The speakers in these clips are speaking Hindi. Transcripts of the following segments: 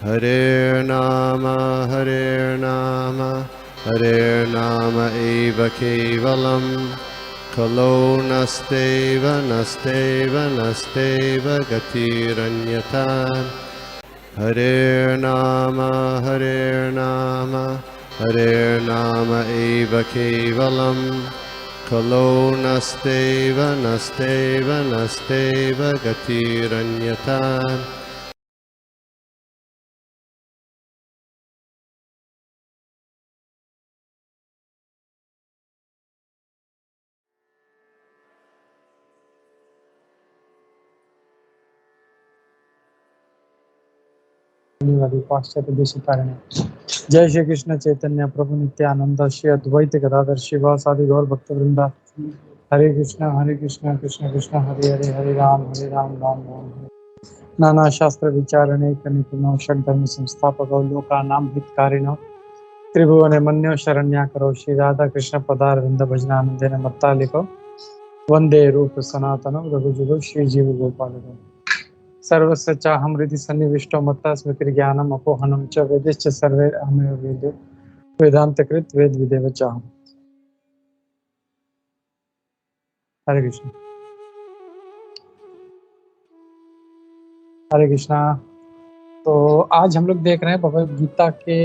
Hare Nama Hare Nama eva kevalam Kalo nasteva nasteva nasteva gatiranyata Hare Nama Hare Nama eva kevalam Kalo nasteva nasteva nasteva gatiranyata पाश्चात्य देशिकारिणी। जय श्री कृष्ण चैतन्य प्रभु नित्यानंद श्री अद्वैत गदाधर शिवासादि गौर भक्त वृंदा। हरे कृष्ण कृष्ण कृष्ण हरे हरे हरे राम राम राम हरे। नाना शास्त्र विचारणे निपुण षड्धर्म संस्थापक लोकानां हितकारिणो त्रिभुवन मन्यो शरण्याकरो श्री राधा कृष्ण पदार वृंद भजनानंदेन मत्तालिको वंदे रूप सनातन रघुजुगो श्री जीव गोपाल सर्वस्य चाहं हृदि सन्निविष्टो मत्ता स्मृतिर्ज्ञानम् अपोहनं च वेदश्च सर्वे अहमेव वेदो वेदान्तकृत वेद विदेव चाहम्। हरे कृष्ण। हरे कृष्णा। तो आज हम लोग देख रहे हैं भगवद गीता के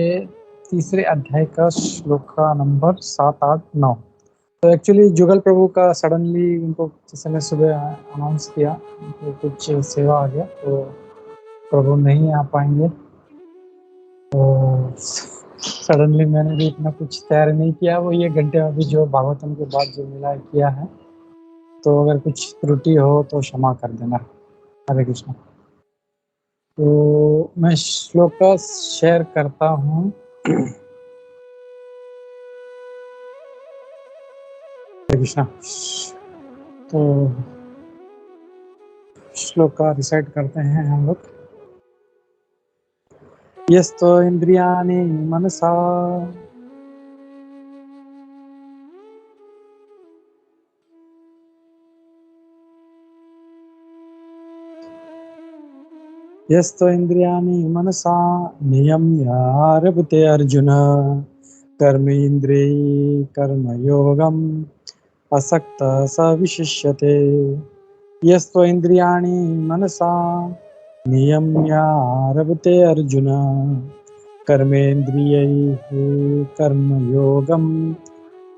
तीसरे अध्याय का श्लोक का नंबर 7, 8, 9। तो एक्चुअली जुगल प्रभु का सडनली उनको जैसे मैं सुबह अनाउंस किया तो कुछ सेवा आ गया तो प्रभु नहीं आ पाएंगे। तो सडनली मैंने भी इतना कुछ तैयार नहीं किया। वो ये घंटे अभी जो भागवतम के बाद जो मिला किया है, तो अगर कुछ त्रुटि हो तो क्षमा कर देना। हरे कृष्ण। तो मैं श्लोक शेयर करता हूँ। हरे कृष्ण। तो श्लोक का रिसाइट करते हैं हम लोग। यस्तो इंद्रियाणि मनसा यस्तो इंद्रियाणि मनसा नियम्यारभते अर्जुन कर्मेन्द्रिय कर्मयोगम असक्त स विशिष्यते। यस्तो इंद्रियाणि मनसा नियम्यारभते अर्जुन कर्मेन्द्रियैः कर्मयोगम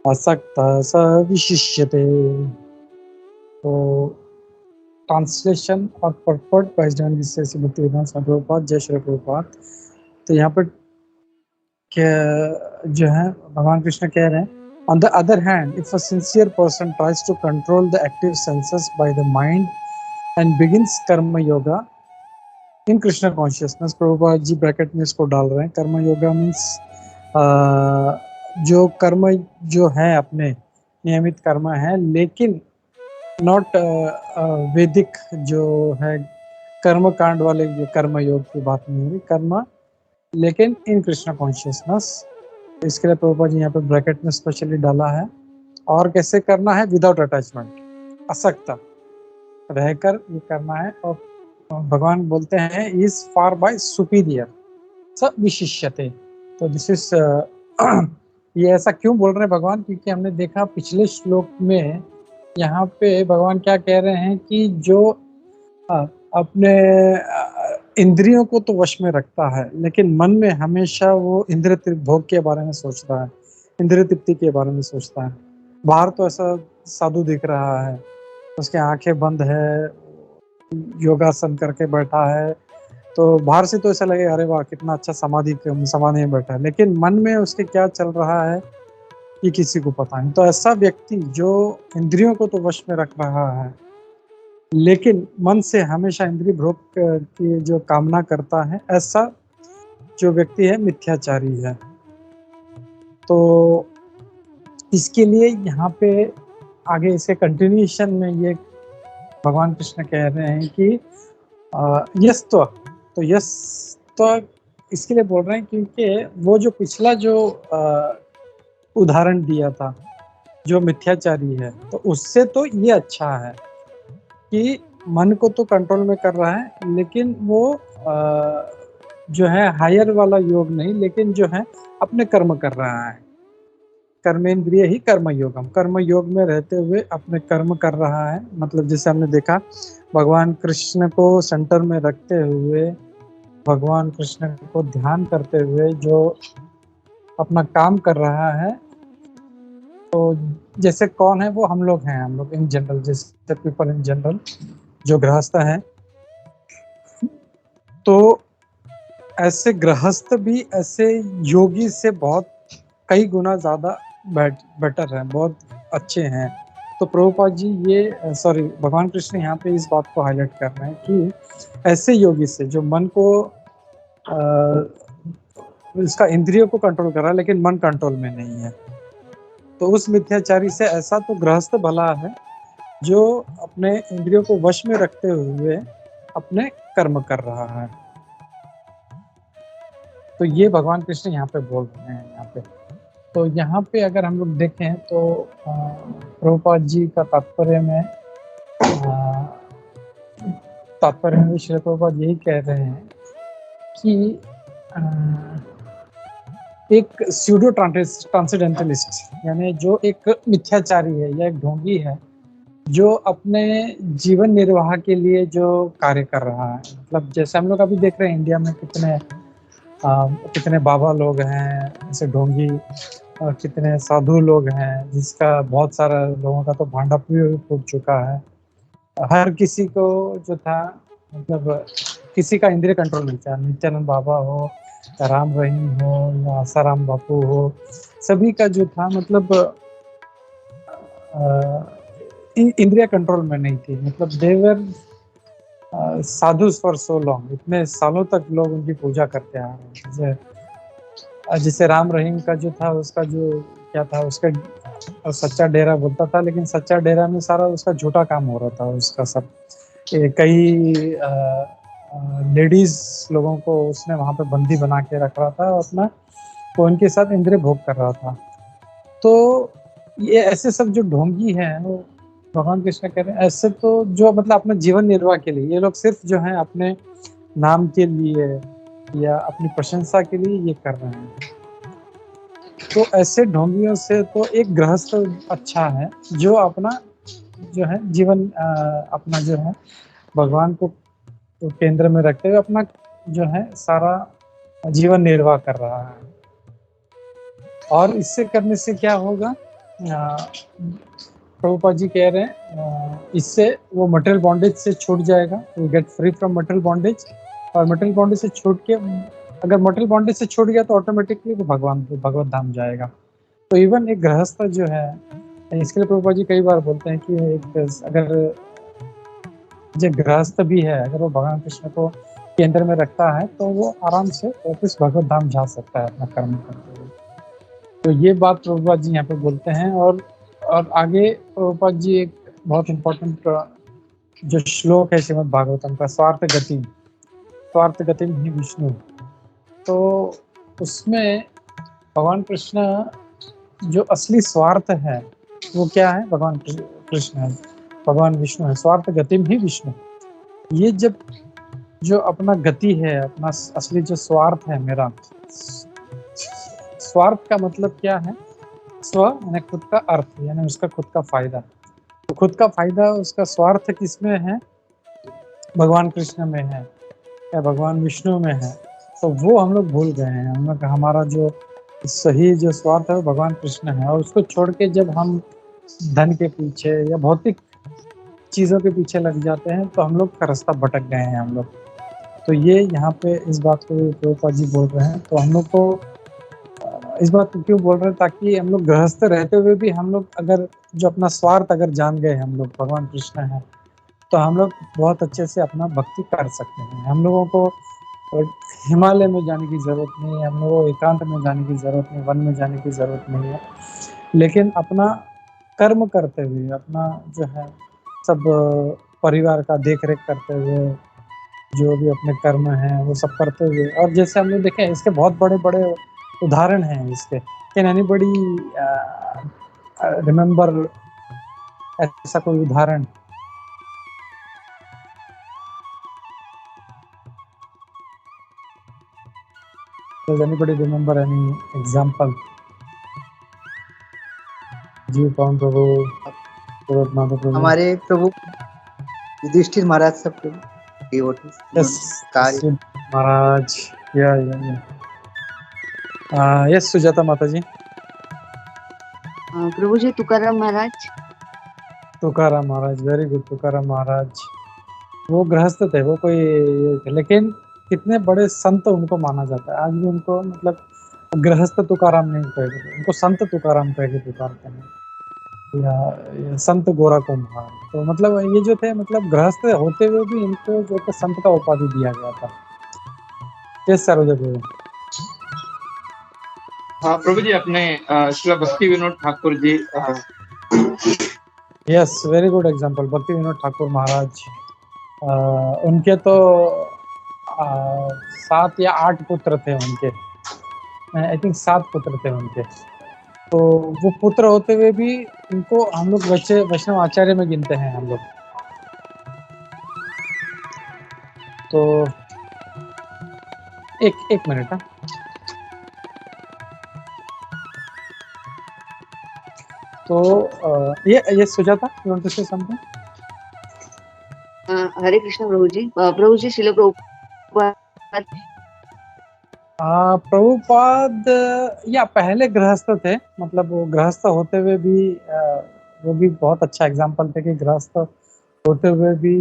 असक्त स विशिष्यते। तो ट्रांसलेशन और परपट बाय भक्तिवेदांत स्वामी प्रभुपाद। जय श्री प्रभुपाद। तो यहाँ पर जो है भगवान कृष्ण कह रहे हैं, on the other hand, if a sincere person tries to control the active senses by the mind and begins karma yoga in Krishna consciousness, Prabhupada ji bracket में इसको डाल रहे हैं। कर्म योगा मीन्स जो कर्म जो है अपने नियमित कर्म है, लेकिन नॉट वैदिक जो है कर्म कांड वाले ये कर्म योग की बात नहीं हो रही, कर्म लेकिन इन कृष्ण कॉन्शियसनेस। इसके लिए प्रभुपाद जी यहाँ पे ब्रैकेट में स्पेशली डाला है। और कैसे करना है? विदाउट अटैचमेंट, असक्त रहकर ये करना है। और भगवान बोलते हैं इज फार बाय सुपीरियर सब विशिष्यते। तो दिस इज ये ऐसा क्यों बोल रहे हैं भगवान? क्योंकि हमने देखा पिछले श्लोक में यहाँ पे भगवान क्या कह रहे हैं कि जो अपने इंद्रियों को तो वश में रखता है, लेकिन मन में हमेशा वो इंद्रिय भोग के बारे में सोचता है, इंद्रिय तृप्ति के बारे में सोचता है। बाहर तो ऐसा साधु दिख रहा है, उसके आंखें बंद है, योगासन करके बैठा है, तो बाहर से तो ऐसा लगे अरे वाह कितना अच्छा समाधि में बैठा है, लेकिन मन में उसके क्या चल रहा है ये किसी को पता नहीं। तो ऐसा व्यक्ति जो इंद्रियों को तो वश में रख रहा है, लेकिन मन से हमेशा इंद्रिय भोग की जो कामना करता है, ऐसा जो व्यक्ति है मिथ्याचारी है। तो इसके लिए यहाँ पे आगे इसके कंटिन्यूएशन में ये भगवान कृष्ण कह रहे हैं कि यस्त्व, तो यस्त्व इसके लिए बोल रहे हैं क्योंकि वो जो पिछला जो उदाहरण दिया था जो मिथ्याचारी है, तो उससे तो ये अच्छा है कि मन को तो कंट्रोल में कर रहा है, लेकिन वो जो है हायर वाला योग नहीं, लेकिन जो है अपने कर्म कर रहा है। कर्मेंद्रिय ही कर्म योगम, कर्म योग में रहते हुए अपने कर्म कर रहा है। मतलब जैसे हमने देखा, भगवान कृष्ण को सेंटर में रखते हुए, भगवान कृष्ण को ध्यान करते हुए जो अपना काम कर रहा है, तो जैसे कौन है वो, हम लोग हैं, हम लोग इन जनरल, जैसे पीपल इन जनरल जो गृहस्थ हैं, तो ऐसे गृहस्थ भी ऐसे योगी से बहुत कई गुना ज्यादा बेटर है, बहुत अच्छे हैं। तो प्रभुपाद जी ये सॉरी भगवान कृष्ण यहाँ पे इस बात को हाईलाइट कर रहे हैं कि ऐसे योगी से जो मन को इसका इंद्रियों को कंट्रोल कर रहा है लेकिन मन कंट्रोल में नहीं है, तो उस मिथ्याचारी से ऐसा तो गृहस्थ भला है जो अपने इंद्रियों को वश में रखते हुए अपने कर्म कर रहा है। तो ये भगवान कृष्ण यहाँ पे बोल रहे हैं यहाँ पे। तो यहाँ पे अगर हम लोग देखें तो प्रभुपाद जी का तात्पर्य में भी श्री प्रभुपाद यही कह रहे हैं कि एक स्यूडो ट्रांसेंडेंटलिस्ट, यानी जो एक मिथ्याचारी है या एक ढोंगी है, जो अपने जीवन निर्वाह के लिए जो कार्य कर रहा है। मतलब जैसे हम लोग अभी देख रहे हैं इंडिया में कितने बाबा लोग हैं ऐसे ढोंगी, और कितने साधु लोग हैं जिसका बहुत सारा लोगों का तो भांडा फूट चुका है। हर किसी को जो था, मतलब किसी का इंद्रिय कंट्रोल नहीं था, नित्यानंद बाबा हो या राम रहीम हो या आसाराम बापू हो, सभी का जो था मतलब इंद्रिय कंट्रोल में नहीं थी। मतलब देवर साधु फॉर सो लॉन्ग, इतने सालों तक लोग उनकी पूजा करते आ रहे हैं। जैसे राम रहीम का जो था, उसका जो क्या था, उसका सच्चा डेरा बोलता था, लेकिन सच्चा डेरा में सारा उसका झूठा काम हो रहा था। उसका सब कई लेडीज लोगों को उसने वहां पे बंदी बना के रख रहा था और अपना वो उनके साथ इंद्रिय भोग कर रहा था। तो ये ऐसे सब जो ढोंगी हैं, वो भगवान कृष्ण कह रहे हैं ऐसे तो जो मतलब अपने जीवन निर्वाह के लिए, ये लोग सिर्फ जो है अपने नाम के लिए या अपनी प्रशंसा के लिए ये कर रहे हैं। तो ऐसे ढोंगियों से तो एक गृहस्थ अच्छा है जो अपना जो है जीवन अपना जो है भगवान को केंद्र में रखते हुए अपना जो है सारा जीवन निर्वाह कर रहा है। और इससे करने से क्या होगा, प्रभुपाद जी कह रहे हैं इससे वो मटेरियल बॉन्डेज से छूट जाएगा, वो get free from material bondage. और मटेरियल बॉन्डेज से छूट के, अगर मटेरियल बॉन्डेज से छूट गया तो ऑटोमेटिकली वो भगवत धाम जाएगा। तो इवन एक गृहस्थ जो है, इसके लिए प्रभुपाद जी कई बार बोलते हैं कि अगर जो गृहस्थ भी है, अगर वो भगवान कृष्ण को केंद्र में रखता है तो वो आराम से वापस भगवत धाम जा सकता है अपना कर्म करते हुए। तो ये बात प्रभुपाद जी यहाँ पे बोलते हैं। और आगे प्रभुपाद जी एक बहुत इम्पोर्टेंट जो श्लोक है श्रीमद् भागवतम का, स्वार्थ गतिम ही विष्णु, तो उसमें भगवान कृष्ण जो असली स्वार्थ है वो क्या है, भगवान कृष्ण है, भगवान विष्णु है। स्वार्थ गतिम ही विष्णु, ये जब जो अपना गति है, अपना असली जो स्वार्थ है, मेरा स्वार्थ का मतलब क्या है, स्व यानी खुद का अर्थ, यानी उसका खुद का फायदा। तो खुद का फायदा उसका स्वार्थ किसमें है, भगवान कृष्ण में है या भगवान विष्णु में है। तो वो हम लोग भूल गए हैं। हम लोग हमारा जो सही जो स्वार्थ है वो भगवान कृष्ण है, और उसको छोड़ के जब हम धन के पीछे या भौतिक चीज़ों के पीछे लग जाते हैं तो हम लोग का रास्ता भटक गए हैं हम लोग। तो ये यहाँ पे इस बात को प्रभुपाद जी बोल रहे हैं। तो हम लोग को इस बात को क्यों बोल रहे हैं, ताकि हम लोग गृहस्थ रहते हुए भी हम लोग अगर जो अपना स्वार्थ अगर जान गए हम लोग भगवान कृष्ण है, तो हम लोग बहुत अच्छे से अपना भक्ति कर सकते हैं। हम लोगों को हिमालय में जाने की ज़रूरत नहीं है, हम लोगों को एकांत में जाने की ज़रूरत नहीं, वन में जाने की ज़रूरत नहीं है, लेकिन अपना कर्म करते हुए, अपना जो है सब परिवार का देख रेख करते हुए, जो भी अपने कर्म हैं वो सब करते हुए। और जैसे हमने देखे इसके बहुत बड़े बड़े उदाहरण हैं इसके। कैन एनीबॉडी रिमेम्बर ऐसा कोई उदाहरण? Does anybody remember any example? जीव पवन प्रभु, गोरखनाथ प्रभु। हमारे प्रभु युधिष्ठिर महाराज सब प्रभु devotees, Yes, कार्य Sid Maharaj. Yeah. Yes, Sujata Mataji. प्रभु जी तुकाराम महाराज। तुकाराम महाराज, वेरी गुड। तुकाराम महाराज वो गृहस्थ थे, वो कोई ये थे, लेकिन कितने बड़े संत उनको माना जाता है। आज भी उनको मतलब गृहस्थ तुकाराम नहीं कहते, उनको संत तुकाराम कह के पुकारते हैं, या संत गोरा कुम्हार। तो मतलब ये जो थे, मतलब गृहस्थ होते हुए भी इनको जो है संत का उपाधि दिया गया था। यस सरोजा प्रभु। हाँ प्रभु जी, अपने Shri Bhakti Vinod Thakur ji. Yes, very good example. Bhakti Vinod Thakur महाराज, उनके तो 7 या 8 पुत्र थे उनके, आई थिंक 7 पुत्र थे उनके। तो वो पुत्र होते हुए भी उनको हम लोग वैष्णव आचार्य में गिनते हैं हम लोग। तो एक मिनट। हाँ, तो ये Sujata, you want to say something? Hare Krishna Prabhu ji. Prabhu ji Shrila Prabhupada. Prabhupada या पहले गृहस्थ थे, मतलब वो गृहस्थ होते हुए भी वो भी बहुत अच्छा एग्जाम्पल थे कि गृहस्थ होते हुए भी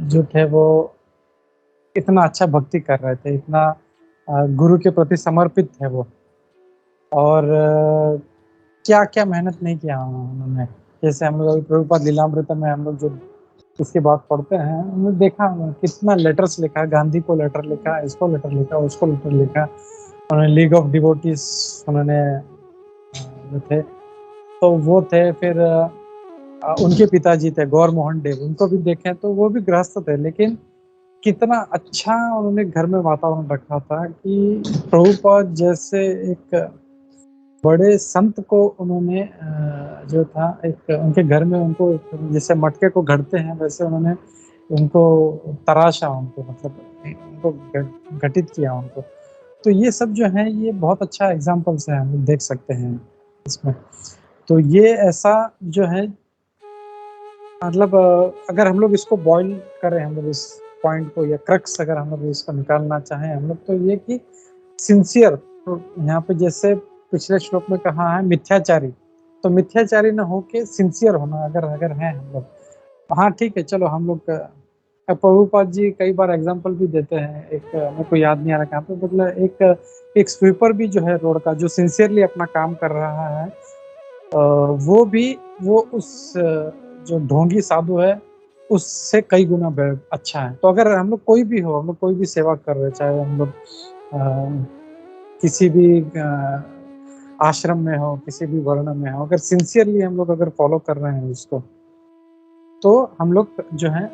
जो थे वो इतना अच्छा भक्ति कर रहे थे, इतना गुरु के प्रति समर्पित थे वो। और क्या क्या मेहनत नहीं किया उन्होंने। जैसे हम लोग अभी प्रभुपाद लीलामृत में हम लोग जो इसकी बात पढ़ते हैं, उन्होंने देखा कितना लेटर्स लिखा, गांधी को लेटर लिखा, इसको लेटर लिखा, उसको लेटर लिखा। उन्होंने लीग ऑफ डिवोटीज उन्होंने जो थे तो वो थे। फिर उनके पिताजी थे गौर मोहन देव, उनको भी देखें तो वो भी गृहस्थ थे, लेकिन कितना अच्छा उन्होंने घर में वातावरण रखा था कि प्रभुपाद जैसे एक बड़े संत को उन्होंने जो था एक उनके घर में, उनको जैसे मटके को घड़ते हैं वैसे उन्होंने उनको तराशा, उनको मतलब उनको घटित किया उनको। तो ये सब जो है ये बहुत अच्छा एग्जाम्पल्स है, हम लोग देख सकते हैं इसमें। तो ये ऐसा जो है, मतलब अगर हम लोग इसको बॉइल करें, हम लोग इस पॉइंट को या क्रक्स अगर हम लोग इसको निकालना चाहें हम लोग, तो ये कि सिंसियर, तो यहाँ पे जैसे पिछले श्लोक में कहा है मिथ्याचारी, तो मिथ्याचारी न हो के सिंसियर होना अगर है हम लोग। हाँ ठीक है, चलो हम लोग प्रभुपाद जी कई बार एग्जांपल भी देते हैं। एक मेरे को याद नहीं आ रहा कहाँ पे, मतलब एक स्वीपर भी जो है रोड का, जो सिंसियरली अपना काम कर रहा है, वो उस जो ढोंगी साधु है उससे कई गुना अच्छा है। तो अगर हम लोग कोई भी हो, हम लोग कोई भी सेवा कर रहे, चाहे हम लोग किसी भी आश्रम में हो, किसी भी वर्ण में हो, अगर सिंसियरली हम लोग अगर फॉलो कर रहे हैं उसको, तो हम लोग जो है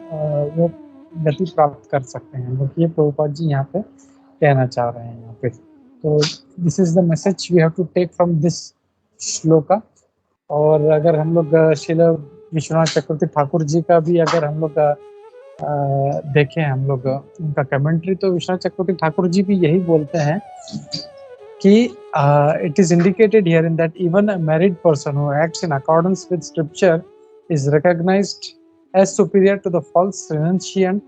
वो गति प्राप्त कर सकते हैं। लोग ये प्रभुपाद जी यहाँ पे कहना चाह रहे हैं यहाँ पे। तो this is the message we have to take from this shloka. और अगर हम लोग श्रील विश्वनाथ चक्रवर्ती ठाकुर जी का भी अगर हम लोग देखें हम लोग उनका कमेंट्री, तो विश्वनाथ चक्रवर्ती ठाकुर जी भी यही बोलते हैं कि it is indicated here in that even a married person who acts in accordance with scripture is recognized as superior to the false renunciant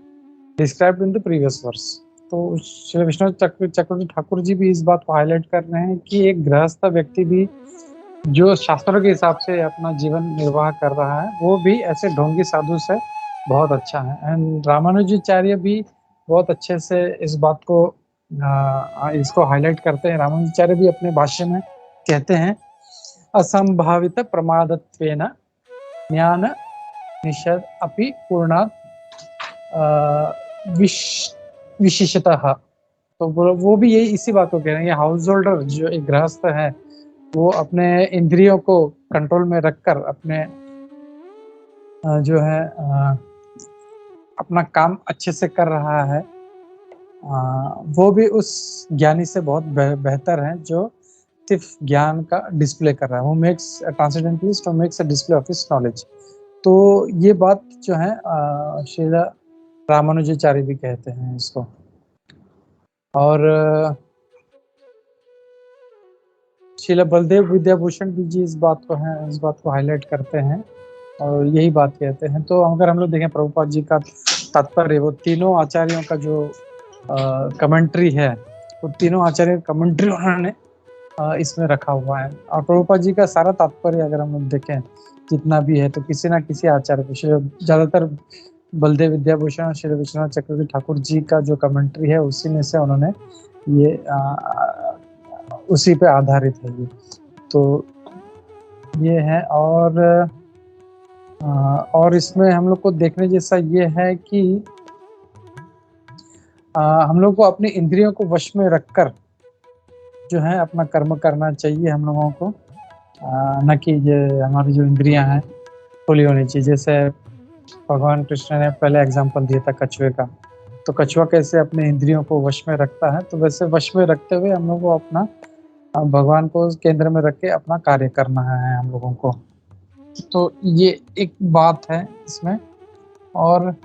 described in the previous verse. तो श्री विष्णु चक्रवर्ती ठाकुर जी भी इस बात को हाईलाइट कर रहे हैं कि एक गृहस्थ व्यक्ति भी जो शास्त्रों के हिसाब से अपना जीवन निर्वाह कर रहा है, वो भी ऐसे ढोंगी साधु से बहुत अच्छा है। एंड रामानुजाचार्य भी बहुत अच्छे से इस बात को इसको हाईलाइट करते हैं। रामानुजाचार्य भी अपने भाष्य में कहते हैं, असंभावित प्रमादत्वेन ज्ञान निषेध अपि पूर्णात् विशेषतः। तो वो भी यही इसी बात को कह रहे हैं। हाउस होल्डर जो एक गृहस्थ है, वो अपने इंद्रियों को कंट्रोल में रखकर अपने जो है अपना काम अच्छे से कर रहा है, वो भी उस ज्ञानी से बहुत बेहतर है जो सिर्फ ज्ञान का डिस्प्ले कर रहा है। वो makes transcendentalist, makes a display of his knowledge. तो ये बात जो है श्री रामानुजाचार्य भी कहते हैं इसको। और श्रील बलदेव विद्याभूषण जी इस बात को हाईलाइट करते हैं और यही बात कहते हैं। तो अगर हम लोग देखें प्रभुपाद जी का तात्पर्य, वो तीनों आचार्यों का जो कमेंट्री है, वो तीनों आचार्य कमेंट्री उन्होंने इसमें रखा हुआ है। और प्रभुपाद जी का सारा तात्पर्य अगर हम लोग देखें जितना भी है, तो किसी ना किसी आचार्य को, ज्यादातर बलदेव विद्याभूषण और श्री विश्वनाथ चक्रवर्ती ठाकुर जी का जो कमेंट्री है उसी में से उन्होंने ये उसी पे आधारित है ये। तो ये है। और इसमें हम लोग को देखने जैसा ये है कि हम लोग को अपनी इंद्रियों को वश में रखकर जो है अपना कर्म करना चाहिए हम लोगों को, न कि ये हमारी जो इंद्रियां हैं खुली होनी चाहिए। जैसे भगवान कृष्ण ने पहले एग्जाम्पल दिया था कछुए का, तो कछुआ कैसे अपने इंद्रियों को वश में रखता है, तो वैसे वश में रखते हुए हम लोग को अपना भगवान को केंद्र में रख के अपना कार्य करना है हम लोगों को। तो ये एक बात है इसमें। और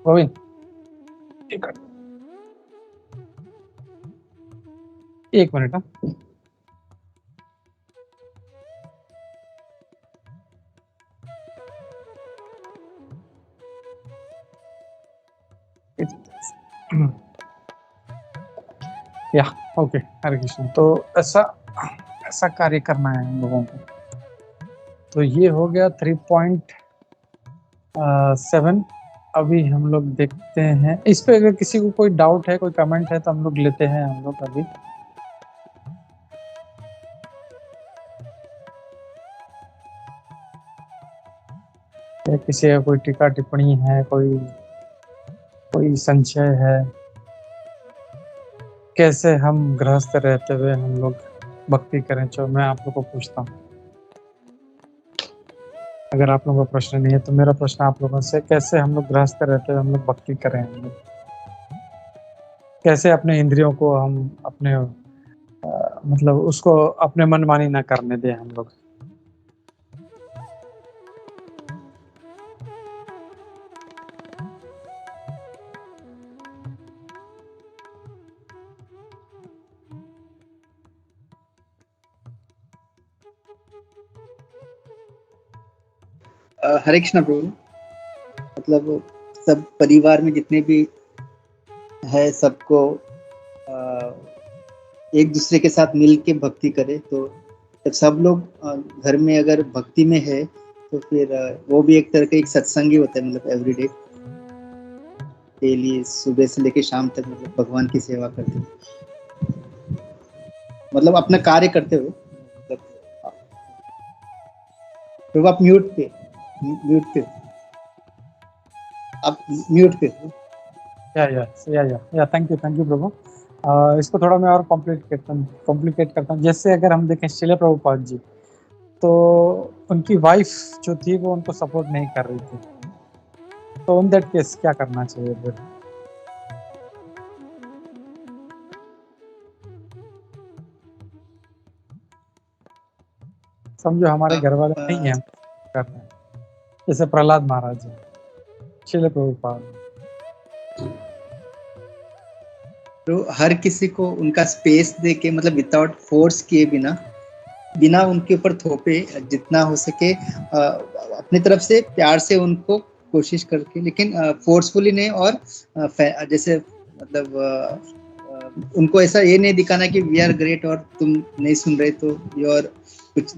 गोविंद एक मिनट। या ओके, हरे कृष्ण। तो ऐसा कार्य करना है हम लोगों को। तो ये हो गया 3.7। अभी हम लोग देखते हैं इस पे, अगर किसी को कोई डाउट है, कोई कमेंट है तो हम लोग लेते हैं हम लोग अभी। किसी का कोई टीका टिप्पणी है, कोई संशय है, कैसे हम गृहस्थ रहते हुए हम लोग भक्ति करें, जो मैं आप लोग को पूछता हूँ। अगर आप लोगों का प्रश्न नहीं है तो मेरा प्रश्न आप लोगों से, कैसे हम लोग गृहस्थ रहते हुए हम लोग भक्ति करें, हम लोग कैसे अपने इंद्रियों को हम अपने मतलब उसको अपने मनमानी ना करने दें हम लोग। हरे कृष्ण प्रभु, मतलब सब परिवार में जितने भी है सबको एक दूसरे के साथ मिल के भक्ति करे। तो जब सब लोग घर में अगर भक्ति में है तो फिर वो भी एक तरह का एक सत्संगी होता है, मतलब एवरीडे डेली सुबह से लेके शाम तक मतलब भगवान की सेवा करते हुए, मतलब अपना कार्य करते हुए। प्रभु आप म्यूट पे आप म्यूट पे। या थैंक यू प्रभु। इसको थोड़ा मैं और कॉम्प्लिकेट करता हूँ। जैसे अगर हम देखें श्रील प्रभुपाद जी, तो उनकी वाइफ जो थी वो उनको सपोर्ट नहीं कर रही थी, तो इन दैट केस क्या करना चाहिए फिर? समझो हमारे घर वाले नहीं है, कर रहे हैं, जैसे प्रहलाद महाराज जी, श्रील प्रभुपाद। तो हर किसी को उनका स्पेस दे के, मतलब विदाउट फोर्स किए, बिना उनके ऊपर थोपे, जितना हो सके अपनी तरफ से प्यार से उनको कोशिश करके, लेकिन फोर्सफुली नहीं। और जैसे मतलब उनको ऐसा ये नहीं दिखाना कि वी आर ग्रेट और तुम नहीं सुन रहे तो योर कुछ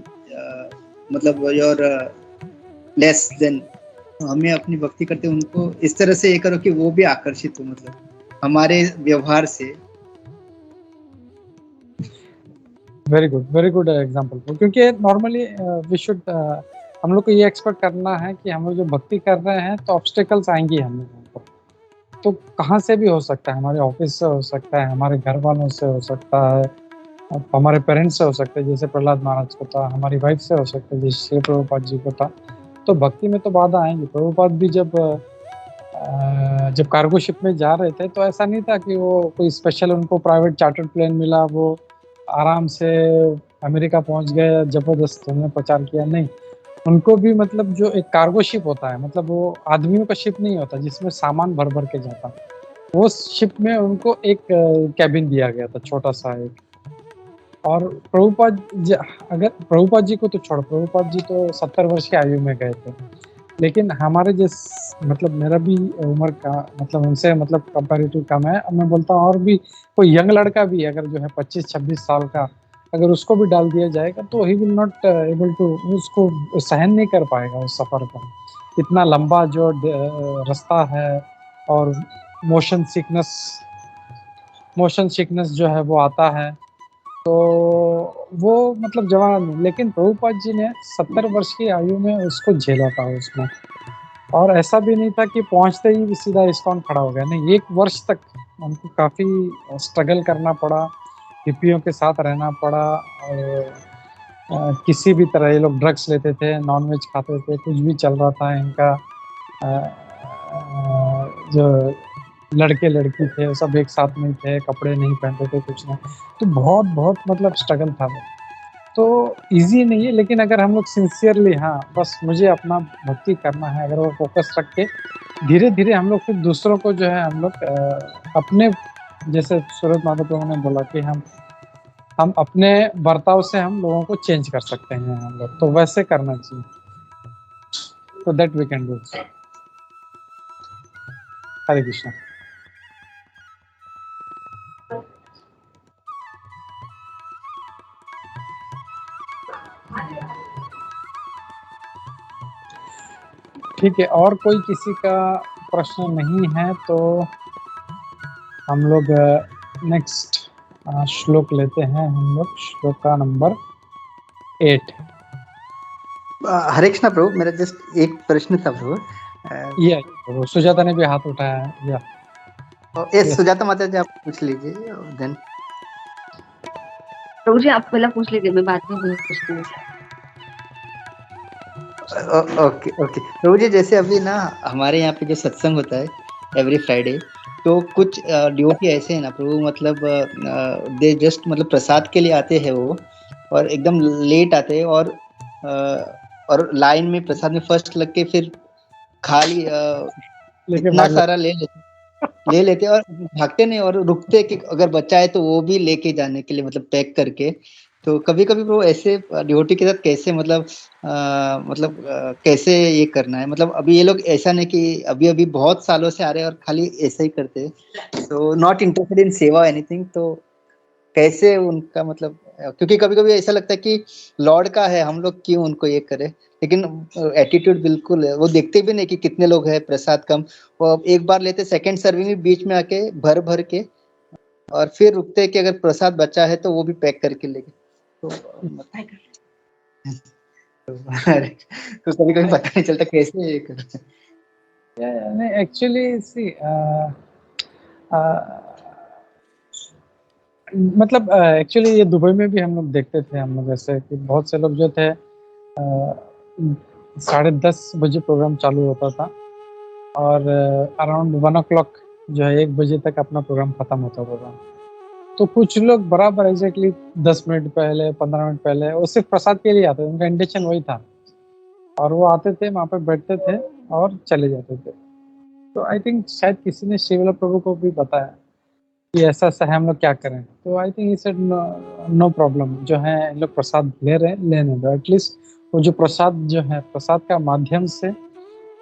मतलब योर लेस देन। हमें अपनी भक्ति करते उनको इस तरह से ये करो कि वो भी आकर्षित हो, मतलब हमारे व्यवहार से। Very good example. क्योंकि नॉर्मली वी शुड, हम लोग को ये एक्सपेक्ट करना है कि हम लोग जो भक्ति कर रहे हैं तो ऑब्स्टेकल्स आएंगी हम लोगों को, तो कहाँ से भी हो सकता है, हमारे ऑफिस से हो सकता है, हमारे घर वालों से हो सकता है, हमारे पेरेंट्स से हो सकता है, जैसे प्रहलाद महाराज को था, हमारी वाइफ से हो सकता है जैसे श्री प्रभुपाद जी को था। तो भक्ति में तो बाधा आएंगी। प्रभुपाद भी जब कार्गो शिप में जा रहे थे तो ऐसा नहीं था कि वो कोई स्पेशल उनको प्राइवेट चार्टर्ड प्लेन मिला, वो आराम से अमेरिका पहुंच गए, जबरदस्त उन्होंने प्रचार किया, नहीं। उनको भी मतलब जो एक कार्गो शिप होता है, मतलब वो आदमियों का शिप नहीं होता जिसमें सामान भर भर के जाता, वो शिप में उनको एक कैबिन दिया गया था, छोटा सा एक। और प्रभुपाद जी, अगर प्रभुपाद जी को तो छोड़ो, प्रभुपाद जी तो 70 वर्ष की आयु में गए थे, लेकिन हमारे जिस मतलब मेरा भी उम्र का मतलब उनसे मतलब कंपैरेटिव कम है, मैं बोलता हूँ। और भी कोई यंग लड़का भी अगर जो है 25-26 साल का, अगर उसको भी डाल दिया जाएगा तो he will not able to, उसको सहन नहीं कर पाएगा उस सफ़र को। इतना लंबा जो रास्ता है, और मोशन सिकनेस जो है वो आता है, तो वो मतलब जवान नहीं। लेकिन प्रभुपाद जी ने 70 वर्ष की आयु में उसको झेला था उसमें। और ऐसा भी नहीं था कि पहुंचते ही सीधा इस्कॉन खड़ा हो गया, नहीं, 1 वर्ष तक उनको काफ़ी स्ट्रगल करना पड़ा, हिप्पियों के साथ रहना पड़ा। और किसी भी तरह ये लोग ड्रग्स लेते थे, नॉनवेज खाते थे, कुछ भी चल रहा था इनका। जो लड़के लड़की थे सब एक साथ में थे, कपड़े नहीं पहनते थे, कुछ नहीं। तो बहुत बहुत मतलब स्ट्रगल था वो। तो इजी नहीं है, लेकिन अगर हम लोग सिंसियरली, हाँ बस मुझे अपना भक्ति करना है, अगर वो फोकस रख के धीरे धीरे हम लोग फिर दूसरों को जो है हम लोग अपने, जैसे सूरत माता प्रभु ने बोला कि हम अपने बर्ताव से हम लोगों को चेंज कर सकते हैं हम लोग, तो वैसे करना चाहिए, तो दैट वी कैन डू। हरे कृष्णा। ठीक है, और कोई किसी का प्रश्न नहीं है तो हम लोग नेक्स्ट श्लोक लेते हैं। हम लोग श्लोक का नंबर 8। हरे कृष्णा प्रभु, मेरा जस्ट एक प्रश्न था प्रभु। ये वो सुजाता ने भी हाथ उठाया है, या यस, सुजाता माता जी, आप पूछ लीजिए देन। प्रभु जी आप पहला पूछ लीजिए, मैं बाद में पूछती हूँ। ओके ओके प्रभु जी, जैसे अभी ना हमारे यहाँ पे जो सत्संग होता है एवरी फ्राइडे, तो कुछ डिवोटी ऐसे हैं ना प्रभु, मतलब दे जस्ट मतलब प्रसाद के लिए आते हैं वो, और एकदम लेट आते हैं, और लाइन में प्रसाद में फर्स्ट लग के फिर खाली इतना सारा ले लेते और भागते नहीं, और रुकते कि अगर बच्चा है तो वो भी लेके जाने के लिए, मतलब पैक करके। तो कभी कभी वो ऐसे डिवोटी के साथ कैसे मतलब कैसे ये करना है, मतलब अभी ये लोग ऐसा नहीं कि अभी अभी बहुत सालों से आ रहे हैं और खाली ऐसा ही करते हैं, तो नॉट इंटरेस्टेड इन सेवा एनीथिंग, तो कैसे उनका मतलब, क्योंकि कभी कभी ऐसा लगता है कि लॉर्ड का है, हम लोग क्यों उनको ये करें, लेकिन एटीट्यूड बिल्कुल है, वो देखते भी नहीं कि कितने लोग हैं, प्रसाद कम, वो एक बार लेते, सेकंड सर्विंग में बीच में आके भर भर के, और फिर रुकते कि अगर प्रसाद बचा है तो वो भी पैक करके लेके, तो तो कभी कभी पता नहीं चलता कैसे ये करते। नहीं, एक्चुअली सी मतलब एक्चुअली ये दुबई में भी हम लोग देखते थे, हम लोग ऐसे कि बहुत से लोग जो थे 10:30 बजे प्रोग्राम चालू होता था, और अराउंड 1 o'clock जो है 1 बजे तक अपना प्रोग्राम खत्म होता था। तो कुछ लोग बराबर एग्जैक्टली 10 मिनट पहले, 15 मिनट पहले, वो सिर्फ प्रसाद के लिए आते थे, उनका इंटेंशन वही था, और वो आते थे, वहाँ पे बैठते थे और चले जाते थे। तो आई थिंक शायद किसी ने श्रीवल्लभ प्रभु को भी बताया कि ऐसा ऐसा है, हम लोग क्या करें, तो I think it's no problem, जो है इन लोग प्रसाद ले रहे हैं, लेने दो। एटलीस्ट वो जो प्रसाद जो है, प्रसाद का माध्यम से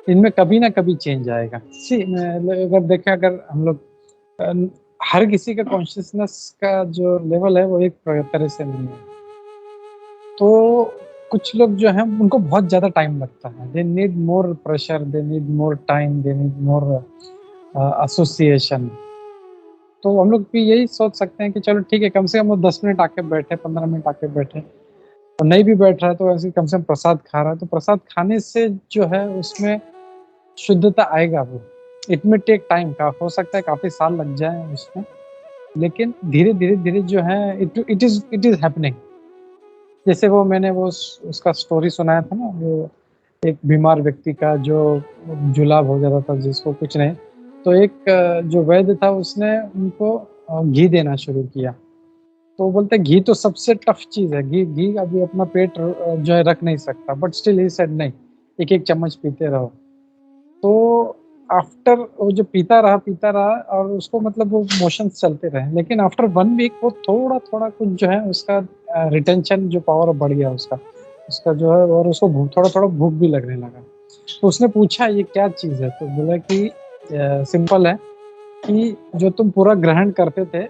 इनमें कभी ना कभी चेंज आएगा। अगर देखें, अगर हम लोग हर किसी का कॉन्शियसनेस का जो लेवल है वो एक तरह से नहीं है, तो कुछ लोग जो हैं उनको बहुत ज़्यादा टाइम लगता है, they need more pressure, they need more time, they need more association. तो हम लोग भी यही सोच सकते हैं कि चलो ठीक है, कम से कम वो 10 मिनट आके बैठे, 15 मिनट आके बैठे, और नहीं भी बैठ रहा है तो ऐसे कम से कम प्रसाद खा रहा है, तो प्रसाद खाने से जो है उसमें शुद्धता आएगा। वो इट में टेक टाइम, का हो सकता है काफ़ी साल लग जाए उसमें, लेकिन धीरे धीरे धीरे जो है इट इज़ हैपनिंग। जैसे वो मैंने वो उसका स्टोरी सुनाया था ना, वो एक बीमार व्यक्ति का जो जुलाब हो जाता था, जिसको कुछ नहीं, तो एक जो वैद्य था उसने उनको घी देना शुरू किया, तो बोलते घी तो सबसे टफ चीज है, घी घी अभी अपना पेट जो है रख नहीं सकता, बट स्टिल ही सेड नहीं, एक एक चम्मच पीते रहो। तो आफ्टर वो जो पीता रहा और उसको मतलब वो मोशंस चलते रहे, लेकिन आफ्टर 1 वीक वो थोड़ा थोड़ा कुछ जो है उसका रिटेंशन जो पावर बढ़ गया उसका जो है, और उसको थोड़ा थोड़ा भूख भी लगने लगा। तो उसने पूछा ये क्या चीज़ है, तो बोला कि सिंपल है कि जो तुम पूरा ग्रहण करते थे,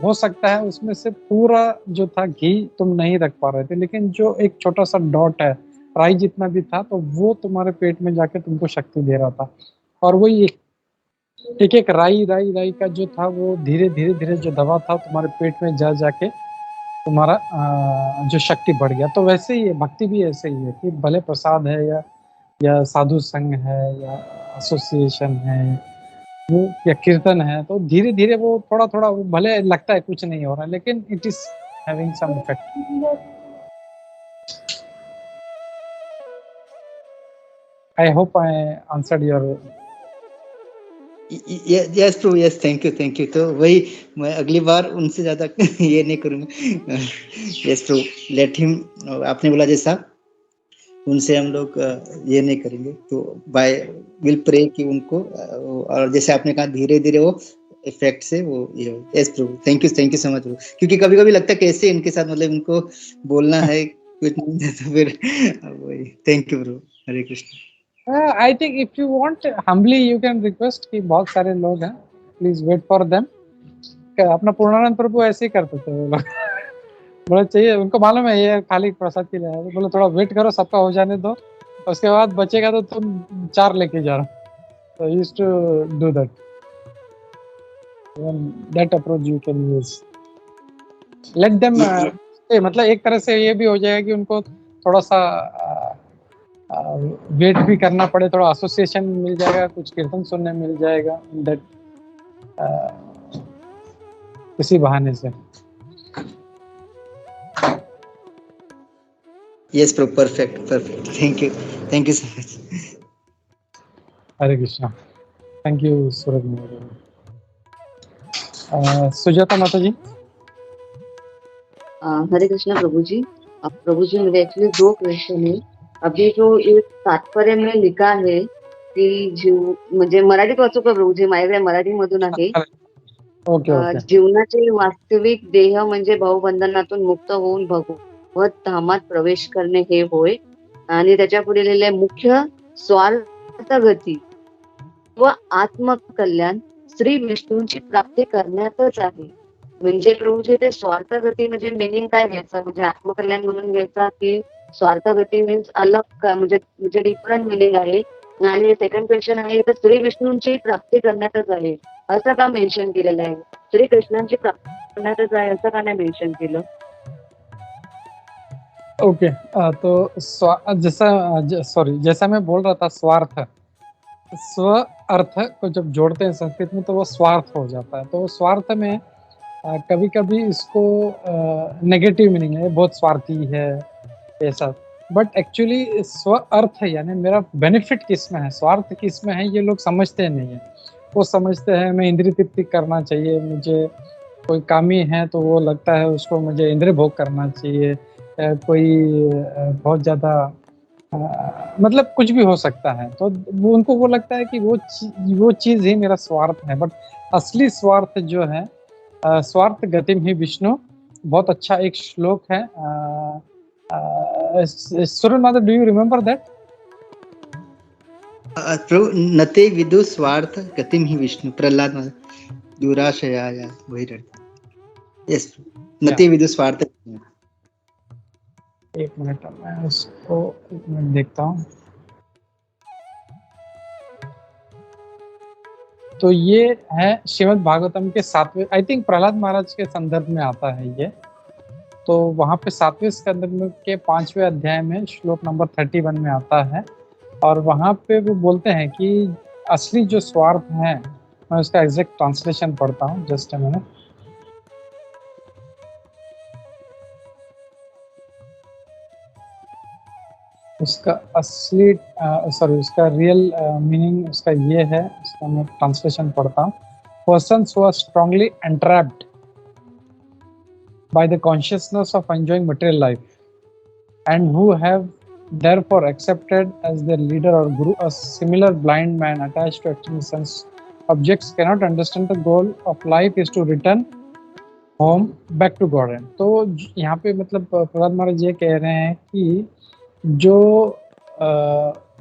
हो सकता है उसमें से पूरा जो था घी तुम नहीं रख पा रहे थे, लेकिन जो एक छोटा सा डॉट है, राई जितना भी था, तो वो तुम्हारे पेट में जाके तुमको शक्ति दे रहा था। और वही एक एक राई का जो था वो धीरे धीरे जो दवा था तुम्हारे पेट में जा जाके तुम्हारा जो शक्ति बढ़ गया। तो वैसे ही है, भक्ति भी ऐसे ही है कि भले प्रसाद है या साधु संघ है या एसोसिएशन है वो या कीर्तन है, तो धीरे धीरे वो थोड़ा थोड़ा वो भले लगता है कुछ नहीं हो रहा, लेकिन it is having some effect. I hope I answered your. Yes Prabhu, yes, thank you. तो वही मैं अगली बार उनसे ज्यादा ये नहीं करूंगा। यस प्रभु, लेट हिम, आपने बोला जैसा उनसे हम लोग ये नहीं करेंगे, तो बाय विल प्रे कि उनको और जैसे आपने कहा धीरे धीरे वो इफेक्ट से वो ये हो। Yes Prabhu, thank you so much Prabhu, क्योंकि कभी कभी लगता है कैसे इनके साथ मतलब इनको बोलना है कुछ नहीं है, तो फिर वही। Thank you Prabhu, Hare Krishna. I think if you want humbly you can request कि बहुत सारे लोग हैं, प्लीज वेट फॉर देम। अपना पूर्णानंद प्रभु ऐसे ही करते थे वो लोग। बोले चाहिए, उनको मालूम है ये खाली प्रसाद के लिए है, बोले थोड़ा वेट करो सबका हो जाने दो, उसके बाद बचेगा तो तुम 4 लेके जा रहा। तो used to do that, that approach you can use, let them. मतलब एक तरह से ये भी हो जाएगा कि उनको थोड़ा सा वेट भी करना पड़े, थोड़ा एसोसिएशन मिल जाएगा, कुछ कीर्तन सुनने मिल जाएगा, दैट किसी बहाने से। Yes Prabhu, perfect, thank you so much. Hare Krishna, thank you Suraj महोदय। सुजाता माता जी। हरे कृष्णा प्रभु जी। अब प्रभु जी मेरे एक्चुअली 2 क्वेश्चन है। अभी जो इस तात्पर्य में लिखा है की जीव, म्हणजे मराठीत वाचू का प्रभू जी? माझ्याकडे मराठीमधून आहे। ओके. जीवनाचे वास्तविक देह म्हणजे भावबंधनातून मुक्त होऊन भगवत धामात प्रवेश करणे हे होय, आणि त्याच्या पुढे लिहिलेले मुख्य स्वार्थ गती व आत्मकल्याण श्री विष्णूंची प्राप्ती करण्यातच आहे। म्हणजे प्रभूजी ते स्वार्थगती म्हणजे मिनिंग काय घ्यायचं, म्हणजे आत्मकल्याण म्हणून घ्यायचा की स्वार्थगती मीन्स अलग म्हणजे डिफरंट मिनिंग आहे? आणि सेकंड क्वेश्चन आहे तर श्री विष्णूंची प्राप्ती करण्यातच आहे असं का मेन्शन केलेलं आहे? श्री कृष्णांची प्राप्ती करण्यातच आहे असं का नाही मेन्शन केलं? ओके, तो जैसा मैं बोल रहा था, स्वार्थ, स्व अर्थ को जब जोड़ते हैं संस्कृत में तो वो स्वार्थ हो जाता है। तो स्वार्थ में कभी कभी इसको नेगेटिव मीनिंग है, बहुत स्वार्थी है ऐसा, बट एक्चुअली स्व अर्थ यानी मेरा बेनिफिट किस में है, स्वार्थ किस में है, ये लोग समझते नहीं है। वो समझते हैं मैं इंद्रिय तृप्ति करना चाहिए, मुझे कोई कामी है तो वो लगता है उसको मुझे इंद्रिय भोग करना चाहिए, कोई बहुत ज़्यादा मतलब कुछ भी हो सकता है, तो वो उनको वो लगता है कि वो चीज़ ही मेरा स्वार्थ है। बट असली स्वार्थ जो है, स्वार्थ गतिम ही विष्णु, बहुत अच्छा एक श्लोक है। सुरन माता, डू यू रिमेम्बर दैट? प्रभु, नते विदु स्वार्थ गतिम ही विष्णु, प्रहलाद दुराशया वही रहता। यस, नते विदु स्वार्थ। एक मिनट, मैं उसको एक मिनट देखता हूँ। तो ये है श्रीमद् भागवतम के 7वें, आई थिंक प्रहलाद महाराज के संदर्भ में आता है ये। तो वहाँ पे 7वें स्कंद के 5वें अध्याय में श्लोक नंबर 31 में आता है, और वहाँ पे वो बोलते हैं कि असली जो स्वार्थ है, मैं उसका एग्जैक्ट ट्रांसलेशन पढ़ता हूँ, जस्ट अ मिनट। उसका असली उसका रियल मीनिंग उसका ये है, उसका मैं ट्रांसलेशन पढ़ता हूँ। Persons who are strongly entrapped by the consciousness of enjoying material life, and who have therefore accepted as their leader or guru a similar blind man attached to external sense objects cannot understand the goal of life is to return home back to God. तो यहाँ पे मतलब प्रहलाद महाराज ये कह रहे हैं कि जो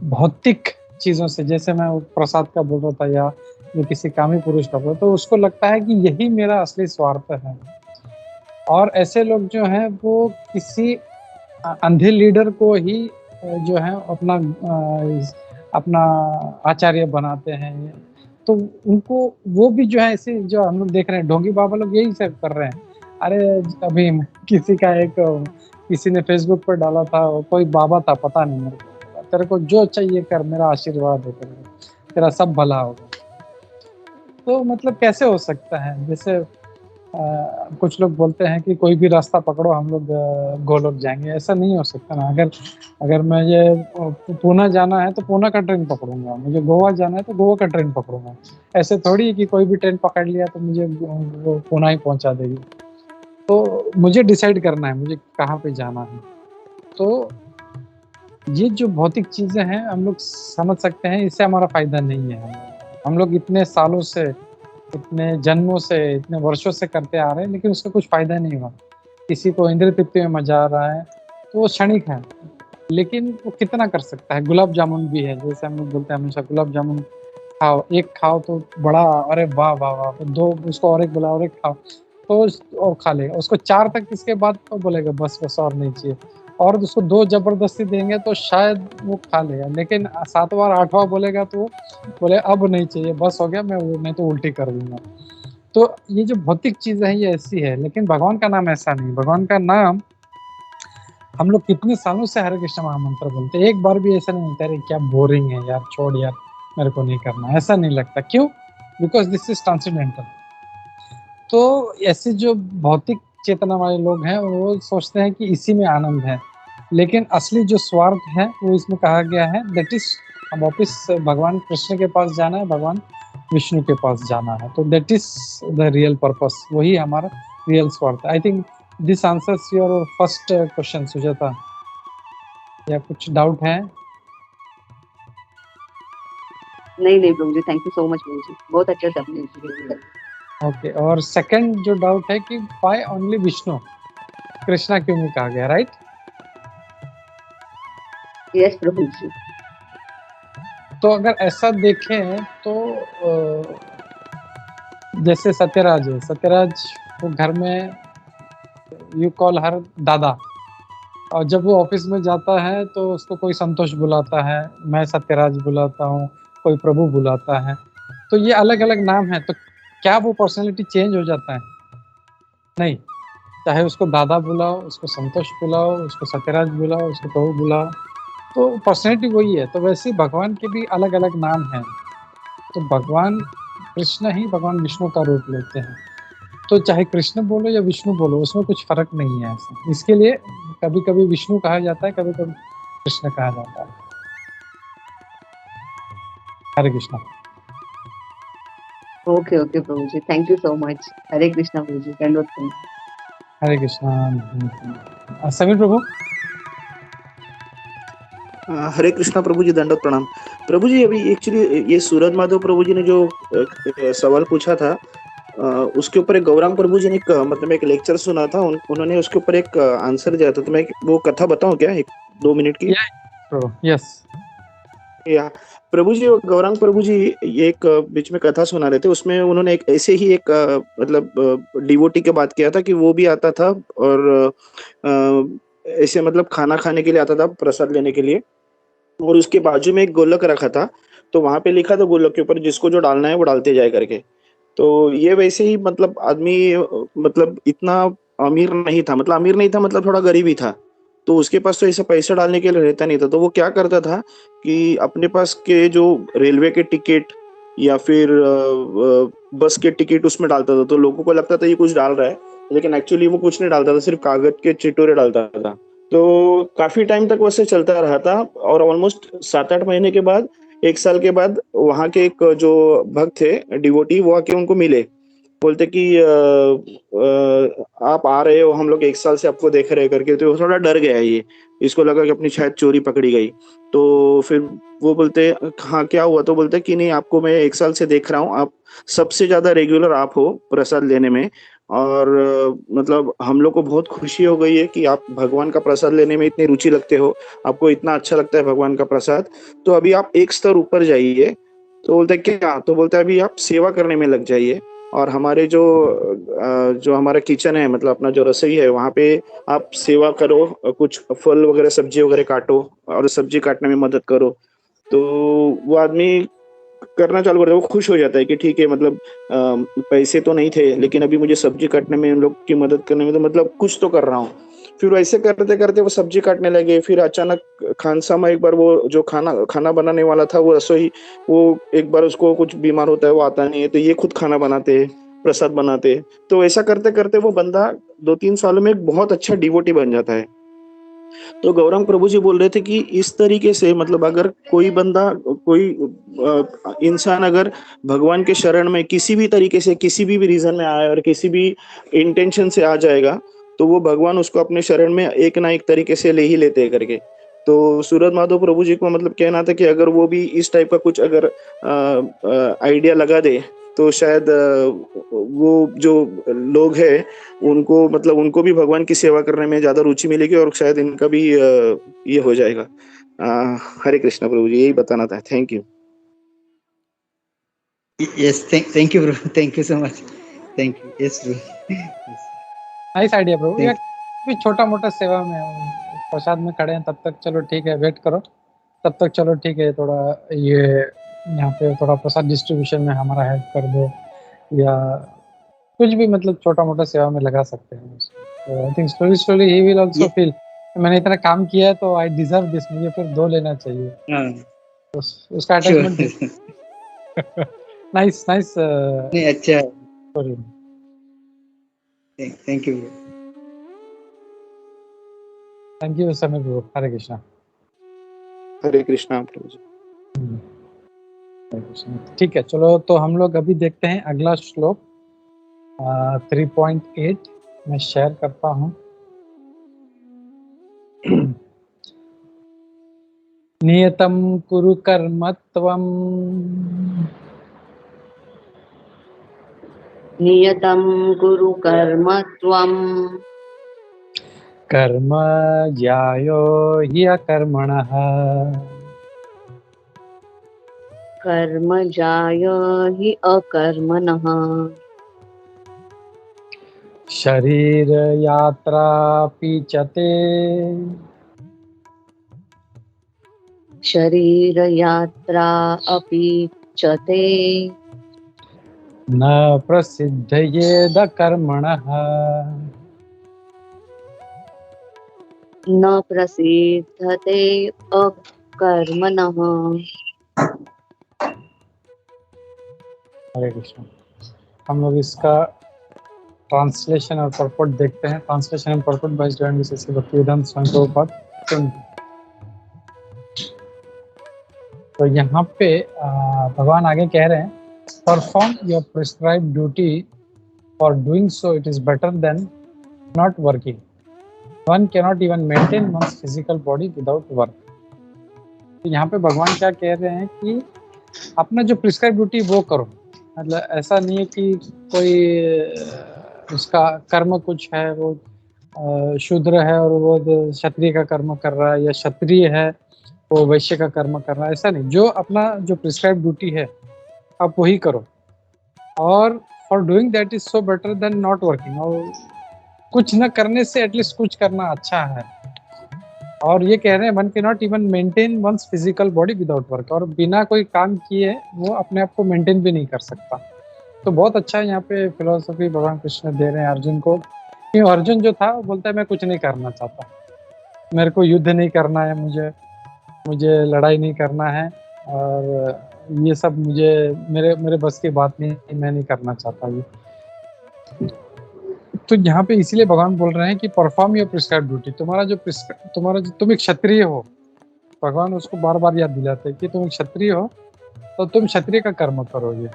भौतिक चीजों से, जैसे मैं प्रसाद का बोल रहा था या जो किसी कामी पुरुष का बोल, तो उसको लगता है कि यही मेरा असली स्वार्थ है। और ऐसे लोग जो हैं वो किसी अंधे लीडर को ही जो है अपना आचार्य बनाते हैं। तो उनको वो भी जो है ऐसे जो हम लोग देख रहे हैं, ढोंगी बाबा लोग यही सब कर रहे हैं। अरे अभी किसी ने फेसबुक पर डाला था, कोई बाबा था पता नहीं मेरे को, तेरे को जो चाहिए कर, मेरा आशीर्वाद है तेरा सब भला होगा। तो मतलब कैसे हो सकता है? जैसे कुछ लोग बोलते हैं कि कोई भी रास्ता पकड़ो, हम लोग गोलोक जाएंगे। ऐसा नहीं हो सकता ना। अगर मुझे पूना जाना है तो पूना का ट्रेन पकड़ूंगा, मुझे गोवा जाना है तो गोवा का ट्रेन पकड़ूंगा। ऐसे थोड़ी कि कोई भी ट्रेन पकड़ लिया तो मुझे वो पूना ही पहुंचा देगी। तो मुझे डिसाइड करना है मुझे कहाँ पे जाना है। तो ये जो भौतिक चीजें हैं हम लोग समझ सकते हैं, इससे हमारा फायदा नहीं है। हम लोग इतने सालों से, इतने जन्मों से, इतने वर्षों से करते आ रहे हैं, लेकिन उसका कुछ फायदा नहीं हुआ। किसी को इंद्रिय तृप्ति में मजा आ रहा है तो वो क्षणिक है, लेकिन वो कितना कर सकता है। गुलाब जामुन भी है, जैसे हम लोग बोलते हैं हमेशा गुलाब जामुन खाओ, एक खाओ तो बड़ा, अरे वाह वाह वाह, दो उसको और एक बोला और एक खाओ तो और खा लेगा। उसको 4 तक इसके बाद तो बोलेगा बस और नहीं चाहिए। और उसको 2 जबरदस्ती देंगे तो शायद वो खा लेगा, लेकिन 7वां 8वां बोलेगा तो बोले अब नहीं चाहिए, बस हो गया, मैं तो उल्टी कर दूंगा। तो ये जो भौतिक चीजें हैं ये ऐसी है, लेकिन भगवान का नाम ऐसा नहीं। भगवान का नाम हम लोग कितने सालों से हरे कृष्ण महामंत्र बोलते हैं, एक बार भी ऐसा नहीं होता है क्या बोरिंग है यार, छोड़ यार मेरे को नहीं करना, ऐसा नहीं लगता। क्यों? Because this is transcendental. तो ऐसे जो भौतिक चेतना वाले लोग हैं वो सोचते हैं कि इसी में आनंद है, लेकिन असली जो स्वार्थ है वो इसमें कहा गया है, दैट इज हम वापिस भगवान कृष्ण के पास जाना है, भगवान विष्णु के पास जाना है। तो that is the real purpose, वही हमारा रियल स्वार्थ है। I think this answers your first question Sujata, या कुछ डाउट है? नहीं प्रभु ji, thank you so much प्रभु जी, बहुत अच्छा से आपने explain किया। ओके, और सेकंड जो डाउट है कि व्हाई ओनली विष्णु, कृष्णा क्यों नहीं कहा गया, राइट? यस प्रभु जी। तो अगर ऐसा देखें तो जैसे सत्यराज है, सत्यराज वो घर में यू कॉल हर दादा, और जब वो ऑफिस में जाता है तो उसको कोई संतोष बुलाता है, मैं सत्यराज बुलाता हूँ, कोई प्रभु बुलाता है। तो ये अलग अलग नाम है, तो क्या वो पर्सनैलिटी चेंज हो जाता है? नहीं, चाहे उसको दादा बुलाओ, उसको संतोष बुलाओ, उसको सत्यराज बुलाओ, उसको प्रभु बुलाओ, तो पर्सनैलिटी वही है। तो वैसे ही भगवान के भी अलग अलग नाम हैं। तो भगवान कृष्ण ही भगवान विष्णु का रूप लेते हैं। तो चाहे कृष्ण बोलो या विष्णु बोलो, उसमें कुछ फर्क नहीं है ऐसा। इसके लिए कभी कभी विष्णु कहा जाता है, कभी कभी कृष्ण कहा जाता है। Hare Krishna. Okay Prabhu ji, thank you so much. Hare Krishna Prabhu ji, दंडवत प्रणाम। हरे कृष्णा। समीर प्रभु। हरे कृष्णा प्रभु जी, दंडवत प्रणाम। प्रभु जी, अभी एक्चुअली ये सूरज माधव प्रभु जी ने जो सवाल पूछा था, उसके ऊपर एक गौरांग प्रभु जी ने मतलब एक लेक्चर सुना था, उन्होंने उसके ऊपर एक आंसर दिया था। तो मैं वो कथा बताऊं क्या, 1-2 मिनट की? यस या प्रभु जी, गौरांग प्रभु जी एक बीच में कथा सुना रहे थे, उसमें उन्होंने एक ऐसे ही एक मतलब डिवोटी के बात किया था कि वो भी आता था और ऐसे मतलब खाना खाने के लिए आता था, प्रसाद लेने के लिए, और उसके बाजू में एक गोलक रखा था। तो वहां पे लिखा था गोलक के ऊपर, जिसको जो डालना है वो डालते जाए करके। तो ये वैसे ही मतलब आदमी मतलब इतना अमीर नहीं था, मतलब थोड़ा गरीब ही था। तो उसके पास तो ऐसा पैसा डालने के लिए रहता नहीं था। तो वो क्या करता था कि अपने पास के जो रेलवे के टिकट या फिर बस के टिकट उसमें डालता था। तो लोगों को लगता था ये कुछ डाल रहा है, लेकिन एक्चुअली वो कुछ नहीं डालता था, सिर्फ कागज के चिटोरे डालता था। तो काफी टाइम तक वैसे चलता रहा था, और ऑलमोस्ट 7-8 महीने के बाद, 1 साल के बाद, वहां के एक जो भक्त थे डिवोटी, वो आके उनको मिले बोलते कि आप आ रहे हो, हम लोग 1 साल से आपको देख रहे हैं करके, तो थोड़ा डर गया ये। इसको लगा कि अपनी शायद चोरी पकड़ी गई। तो फिर वो बोलते हाँ, क्या हुआ? तो बोलते कि नहीं, आपको मैं 1 साल से देख रहा हूँ, आप सबसे ज़्यादा रेगुलर आप हो प्रसाद लेने में, और मतलब हम लोग को बहुत खुशी हो गई है कि आप भगवान का प्रसाद लेने में इतनी रुचि रखते हो, आपको इतना अच्छा लगता है भगवान का प्रसाद। तो अभी आप एक स्तर ऊपर जाइए। तो बोलते हैं क्या? तो बोलते हैं अभी आप सेवा करने में लग जाइए, और हमारे जो हमारा किचन है, मतलब अपना जो रसोई है, वहाँ पे आप सेवा करो, कुछ फल वगैरह सब्जी वगैरह काटो और सब्जी काटने में मदद करो। तो वो आदमी करना चालू कर देता है, वो खुश हो जाता है कि ठीक है, मतलब पैसे तो नहीं थे, लेकिन अभी मुझे सब्जी काटने में, उन लोग की मदद करने में, तो मतलब कुछ तो कर रहा हूँ। फिर वैसे करते-करते वो सब्जी काटने लगे, फिर अचानक खानसामा एक बार, वो जो खाना खाना बनाने वाला था, वो रसोई, वो एक बार उसको कुछ बीमार होता है, वो आता नहीं है, तो ये खुद खाना बनाते हैं, प्रसाद बनाते हैं। तो ऐसा करते-करते वो बंदा 2-3 सालों में एक बहुत अच्छा डिवोटी बन जाता है। तो गौरंग प्रभु जी बोल रहे थे कि इस तरीके से, मतलब अगर कोई बंदा, कोई इंसान अगर भगवान के शरण में किसी भी तरीके से, किसी भी रीजन में आए और किसी भी इंटेंशन से आ जाएगा, तो वो भगवान उसको अपने शरण में एक ना एक तरीके से ले ही लेते हैं करके। तो सूरज माधव प्रभु जी को मतलब कहना था कि अगर वो भी इस टाइप का कुछ अगर आइडिया लगा दे, तो शायद वो जो लोग हैं, उनको, मतलब उनको भी भगवान की सेवा करने में ज़्यादा रुचि मिलेगी, और शायद इनका भी ये हो जाएगा। हरे कृष्णा प्रभु जी, यही बताना था। Thank you. Yes, thank you, bro. Thank you so much. Thank you. Yes, bro. Yes, nice idea bro. या thank भी छोटा मोटा सेवा में प्रसाद में खड़े हैं, तब तक चलो ठीक है, वेट करो, तब तक चलो ठीक है, थोड़ा ये यहाँ पे थोड़ा प्रसाद डिस्ट्रीब्यूशन में हमारा हेल्प कर दो, या कुछ भी, मतलब छोटा मोटा सेवा में लगा सकते हैं उसको। I think slowly slowly he will also ये फील मैंने इतना काम किया है, तो आई डिजर्व दिस, मुझे फिर 2 लेना चाहिए, हाँ, उसका sure. अटैचमेंट। नाइस नाइस नहीं, अच्छा है। Sorry. Thank you, bro. Thank you Sameer bro. Hare Krishna. Hare Krishna Prabhu ji. Hare Krishna. ठीक है, चलो तो हम लोग अभी देखते हैं अगला श्लोक 3.8 मैं शेयर करता हूँ। नियतं कुरु कर्म त्वं नियतं कुरु कर्म त्वं कर्म ज्यायो हि अकर्मणः कर्म जाय हि अकर्मणः शरीर यात्रा पीचते शरीर यात्रा अपि च ते न प्रसिद्धयेद कर्मणः न प्रसिद्धते अकर्मणः। हरे कृष्ण। हम लोग इसका ट्रांसलेशन और परपट देखते हैं। ट्रांसलेशन एंड परपट बाय जॉइन विशेष भक्तिवेदांत स्वामी प्रभुपाद। तो यहाँ पे भगवान आगे कह रहे हैं, perform your prescribed duty, for doing so it is better than not working. One cannot even maintain one's physical body without work. तो यहाँ पे भगवान क्या कह रहे हैं कि अपना जो प्रिस्क्राइब ड्यूटी वो करो। मतलब ऐसा नहीं है कि कोई उसका कर्म कुछ है, वो शूद्र है और वो क्षत्रिय का कर्म कर रहा है, या क्षत्रिय है वो वैश्य का कर्म कर रहा है, ऐसा नहीं। जो अपना जो प्रिस्क्राइब ड्यूटी है आप वही करो, और for doing that is so better than not working. और कुछ न करने से एटलीस्ट कुछ करना अच्छा है। और ये कह रहे हैं one can not even maintain one's physical body without work. और बिना कोई काम किए वो अपने आप को मेंटेन भी नहीं कर सकता। तो बहुत अच्छा है यहाँ पे फिलोसफी भगवान कृष्ण दे रहे हैं अर्जुन को। क्यों अर्जुन जो था वो बोलता है मैं कुछ नहीं करना चाहता, मेरे को युद्ध नहीं करना है, मुझे लड़ाई नहीं करना है, और ये सब मेरे मेरे बस की बात नहीं, मैं नहीं करना चाहता ये। तो यहाँ पे इसीलिए भगवान बोल रहे हैं कि परफॉर्म योर प्रिस्क्राइब्ड ड्यूटी। तुम्हारा जो तुम एक क्षत्रिय हो, भगवान उसको बार बार याद दिलाते हैं कि तुम एक क्षत्रिय हो, तो तुम क्षत्रिय का कर्म करोगे।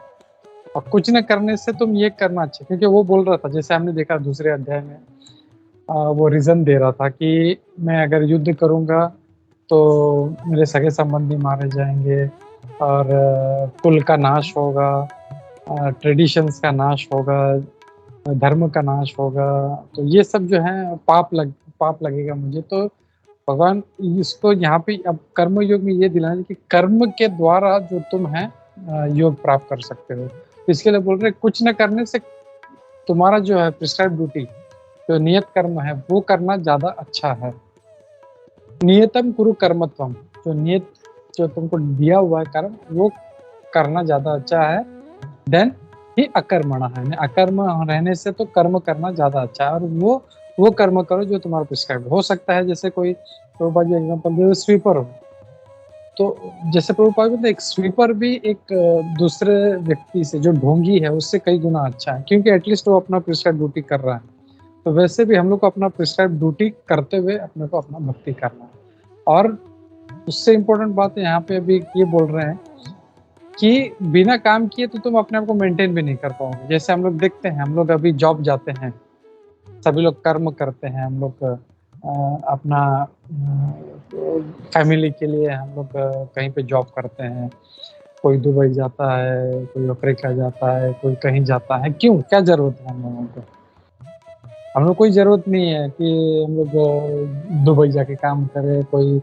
और कुछ न करने से तुम ये करना अच्छा, क्योंकि वो बोल रहा था, जैसे हमने देखा दूसरे अध्याय में, वो रीजन दे रहा था कि मैं अगर युद्ध करूंगा तो मेरे सगे संबंधी मारे जाएंगे और कुल का नाश होगा, ट्रेडिशंस का नाश होगा, धर्म का नाश होगा, तो ये सब जो है पाप लगेगा मुझे। तो भगवान इसको यहाँ पे अब कर्म योग में ये दिलाने कि कर्म के द्वारा जो तुम है योग प्राप्त कर सकते हो। तो इसके लिए बोल रहे कुछ न करने से तुम्हारा जो है प्रिस्क्राइब ड्यूटी, जो नियत कर्म है वो करना ज्यादा अच्छा है। नियतम कुरु कर्मत्वम, जो नियत जो तुमको दिया हुआ है कर्म वो करना ज्यादा अच्छा है देन ही अकर्मणा है। अकर्म रहने से तो कर्म करना ज्यादा अच्छा है, और वो कर्म करो जो तुम्हारा प्रिस्क्राइब हो सकता है। जैसे कोई प्रभुपाद जी एग्जांपल दे, स्वीपर हो, तो जैसे प्रभुपाद बोलते एक स्वीपर भी एक दूसरे व्यक्ति से जो ढोंगी है उससे कई गुना अच्छा है, क्योंकि एटलीस्ट वो अपना प्रिस्क्राइब ड्यूटी कर रहा है। तो वैसे भी हम लोग को अपना प्रिस्क्राइब ड्यूटी करते हुए अपने को अपना भक्ति करना है। और उससे इम्पोर्टेंट बात यहाँ पे अभी ये बोल रहे हैं कि बिना काम किए तो तुम अपने आप को मेंटेन भी नहीं कर पाओगे। जैसे हम लोग देखते हैं, हम लोग अभी जॉब जाते हैं, सभी लोग कर्म करते हैं, हम लोग अपना फैमिली के लिए हम लोग कहीं पे जॉब करते हैं, कोई दुबई जाता है, कोई अफ्रीका जाता है, कोई कहीं जाता है। क्यों, क्या जरूरत है हम लोगों को? हम लोग कोई जरूरत नहीं है कि हम लोग दुबई जाके काम करें। कोई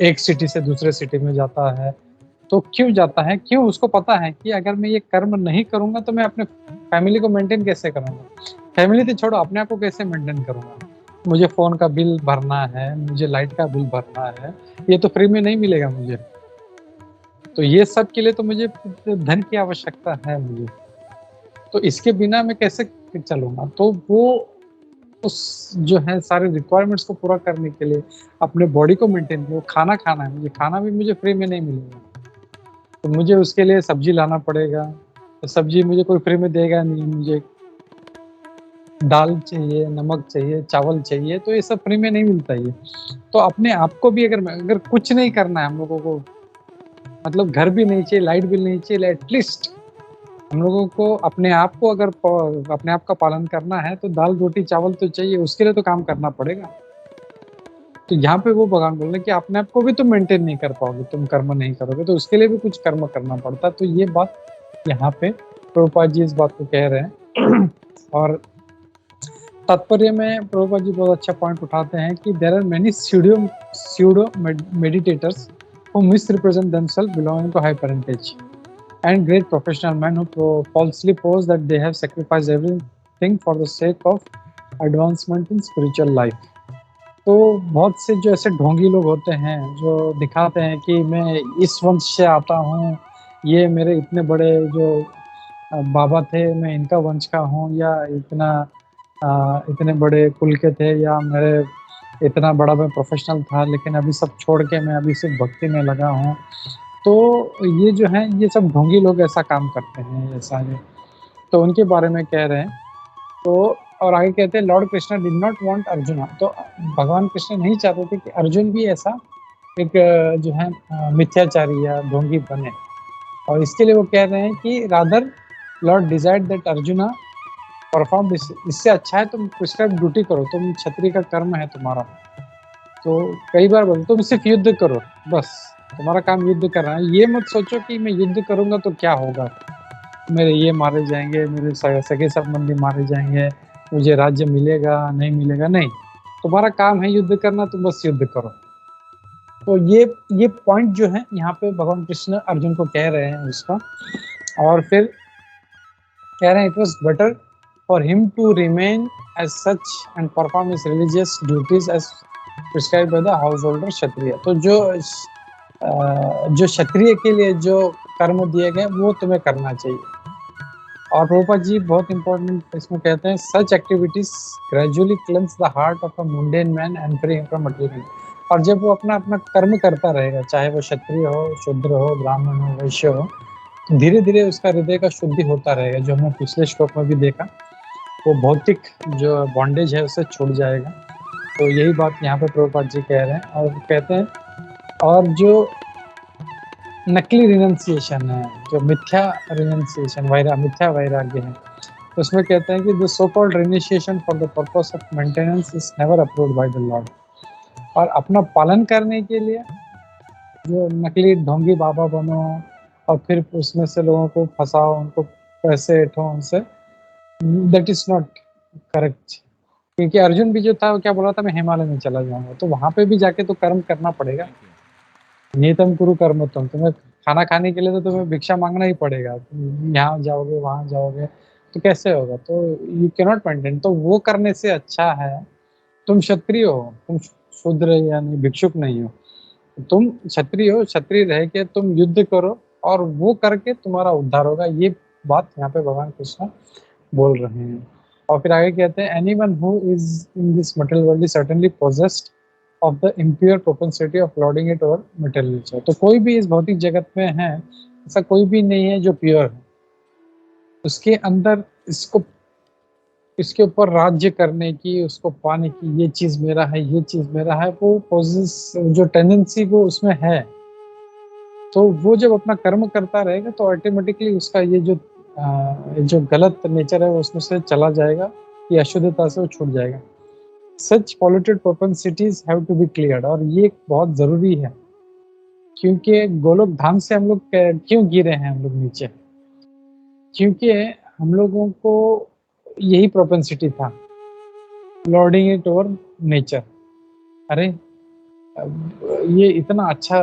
एक सिटी से दूसरे सिटी में जाता है तो क्यों जाता है? क्यों? उसको पता है कि अगर मैं ये कर्म नहीं करूंगा तो मैं अपने फैमिली को मेंटेन कैसे करूंगा। फैमिली तो छोड़ो, अपने आप को कैसे मेंटेन करूंगा। मुझे फोन का बिल भरना है, मुझे लाइट का बिल भरना है, ये तो फ्री में नहीं मिलेगा मुझे। तो ये सब के लिए तो मुझे धन की आवश्यकता है मुझे, तो इसके बिना मैं कैसे चलूंगा? तो वो उस जो है सारे रिक्वायरमेंट्स को पूरा करने के लिए अपने बॉडी को मेंटेन किया, खाना खाना है मुझे, खाना भी मुझे फ्री में नहीं मिलेगा, तो मुझे उसके लिए सब्जी लाना पड़ेगा। तो सब्जी मुझे कोई फ्री में देगा नहीं, मुझे दाल चाहिए, नमक चाहिए, चावल चाहिए, तो ये सब फ्री में नहीं मिलता ये। तो अपने आप को भी अगर कुछ नहीं करना है हम लोगों को, मतलब घर भी नहीं चाहिए, लाइट बिल नहीं चाहिए, एटलीस्ट हम लोगों को अपने आप को अगर अपने आप का पालन करना है तो दाल रोटी चावल तो चाहिए, उसके लिए तो काम करना पड़ेगा। तो यहाँ पे वो भगवान बोल रहे हैं कि अपने आप को भी तुम मेंटेन नहीं कर पाओगे, तुम कर्म नहीं करोगे, तो उसके लिए भी कुछ कर्म करना पड़ता। तो ये बात यहाँ पे प्रभुपाद जी इस बात को कह रहे हैं। और तात्पर्य में प्रभुपाद जी बहुत अच्छा पॉइंट उठाते हैं कि there are many pseudo meditators who misrepresent themselves belonging to high parentage and great professional men who falsely pose that they have sacrificed everything for the sake of advancement in spiritual life। तो बहुत से जो ऐसे ढोंगी लोग होते हैं जो दिखाते हैं कि मैं इस वंश से आता हूँ, ये मेरे इतने बड़े जो बाबा थे मैं इनका वंश का हूँ, या इतने बड़े कुल के थे, या मेरे इतना बड़ा मैं प्रोफेशनल था, लेकिन अभी सब छोड़ के मैं अभी सिर्फ भक्ति में लगा हूँ। तो ये जो है ये सब ढोंगी लोग ऐसा काम करते हैं, ऐसा है। तो उनके बारे में कह रहे हैं। तो और आगे कहते हैं Lord Krishna did not want arjuna, तो भगवान कृष्ण नहीं चाहते थे कि अर्जुन भी ऐसा एक जो है मिथ्याचारी या ढोंगी बने। और इसके लिए वो कह रहे हैं कि rather Lord desired that arjuna perform, इससे अच्छा है तुम प्रिस्क्राइब ड्यूटी करो, तुम क्षत्रिय का कर्म है तुम्हारा। तो कई बार बोलते तुम सिर्फ युद्ध करो, बस तुम्हारा काम युद्ध करना है। ये मत सोचो कि मैं युद्ध करूंगा तो क्या होगा, मेरे ये मारे जाएंगे, मेरे सगे संबंधी मारे जाएंगे, मुझे राज्य मिलेगा नहीं मिलेगा, नहीं, तुम्हारा काम है युद्ध करना, तुम बस युद्ध करो। तो ये पॉइंट जो है यहाँ पे भगवान कृष्ण अर्जुन को कह रहे हैं उसका। और फिर कह रहे हैं it was better for him to remain as such and perform his religious duties as prescribed by the householder kshatriya. तो जो क्षत्रिय के लिए जो कर्म दिए गए वो तुम्हें करना चाहिए। और प्रभुपाद जी बहुत इंपॉर्टेंट इसमें कहते हैं such activities gradually cleanse the heart of a mundane man and free him from material. और जब वो अपना अपना कर्म करता रहेगा, चाहे वो क्षत्रिय हो, शूद्र हो, ब्राह्मण हो, वैश्य हो, तो धीरे धीरे उसका हृदय का शुद्धि होता रहेगा। जो हमने पिछले श्लोक में भी देखा, वो भौतिक जो बॉन्डेज है उससे छूट जाएगा। तो यही बात यहाँ पे प्रभुपाद जी कह रहे हैं। और कहते हैं और जो नकली रिनंसिएशन है, जो मिथ्या रिनंसिएशन मिथ्या वैराग्य है, उसमें कहते हैं कि the so called renunciation for the purpose of maintenance is never approved by the lord. और अपना पालन करने के लिए जो नकली ढोंगी बाबा बनो और फिर उसमें से लोगों को फंसाओ, उनको पैसे ऐठो उनसे, दैट इज नॉट करेक्ट। क्योंकि अर्जुन भी जो था वो क्या बोला था, मैं हिमालय में चला जाऊंगा, तो वहां पे भी जाके तो कर्म करना पड़ेगा। नियतम कुरु कर्म, तुम्हें खाना खाने के लिए तो तुम्हें भिक्षा मांगना ही पड़ेगा। तुम यहाँ जाओगे वहां जाओगे तो कैसे होगा, तो यू कैन नॉट मेंटेन। तो वो करने से अच्छा है तुम क्षत्रिय हो, तुम शूद्र यानी भिक्षुक नहीं हो, तुम क्षत्रिय हो, क्षत्रिय रह के तुम युद्ध करो और वो करके तुम्हारा उद्धार होगा। ये बात यहाँ पे भगवान कृष्ण बोल रहे हैं। और फिर आगे कहते हैं anyone who is in this material world is certainly possessed of the impure propensity of lording it over material nature. तो कोई भी इस भौतिक जगत में है, ऐसा कोई भी नहीं है जो प्योर है, उसके अंदर इसको इसके ऊपर राज्य करने की, उसको पाने की, ये चीज मेरा है, ये चीज मेरा है, वो पोजेस जो टेंडेंसी वो उसमें है। तो वो जब अपना कर्म करता रहेगा तो ऑटोमेटिकली उसका ये जो गलत नेचर है वो उसमें से चला जाएगा, ये अशुद्धता से वो छूट जाएगा। Such polluted propensities have to be cleared. और ये बहुत जरूरी है, क्योंकि गोलोक धाम से हम लोग क्यों गिरे हैं हम लोग नीचे, क्योंकि हम लोगों को यही प्रोपेंसिटी था, लॉर्डिंग इट ओवर नेचर। अरे ये इतना अच्छा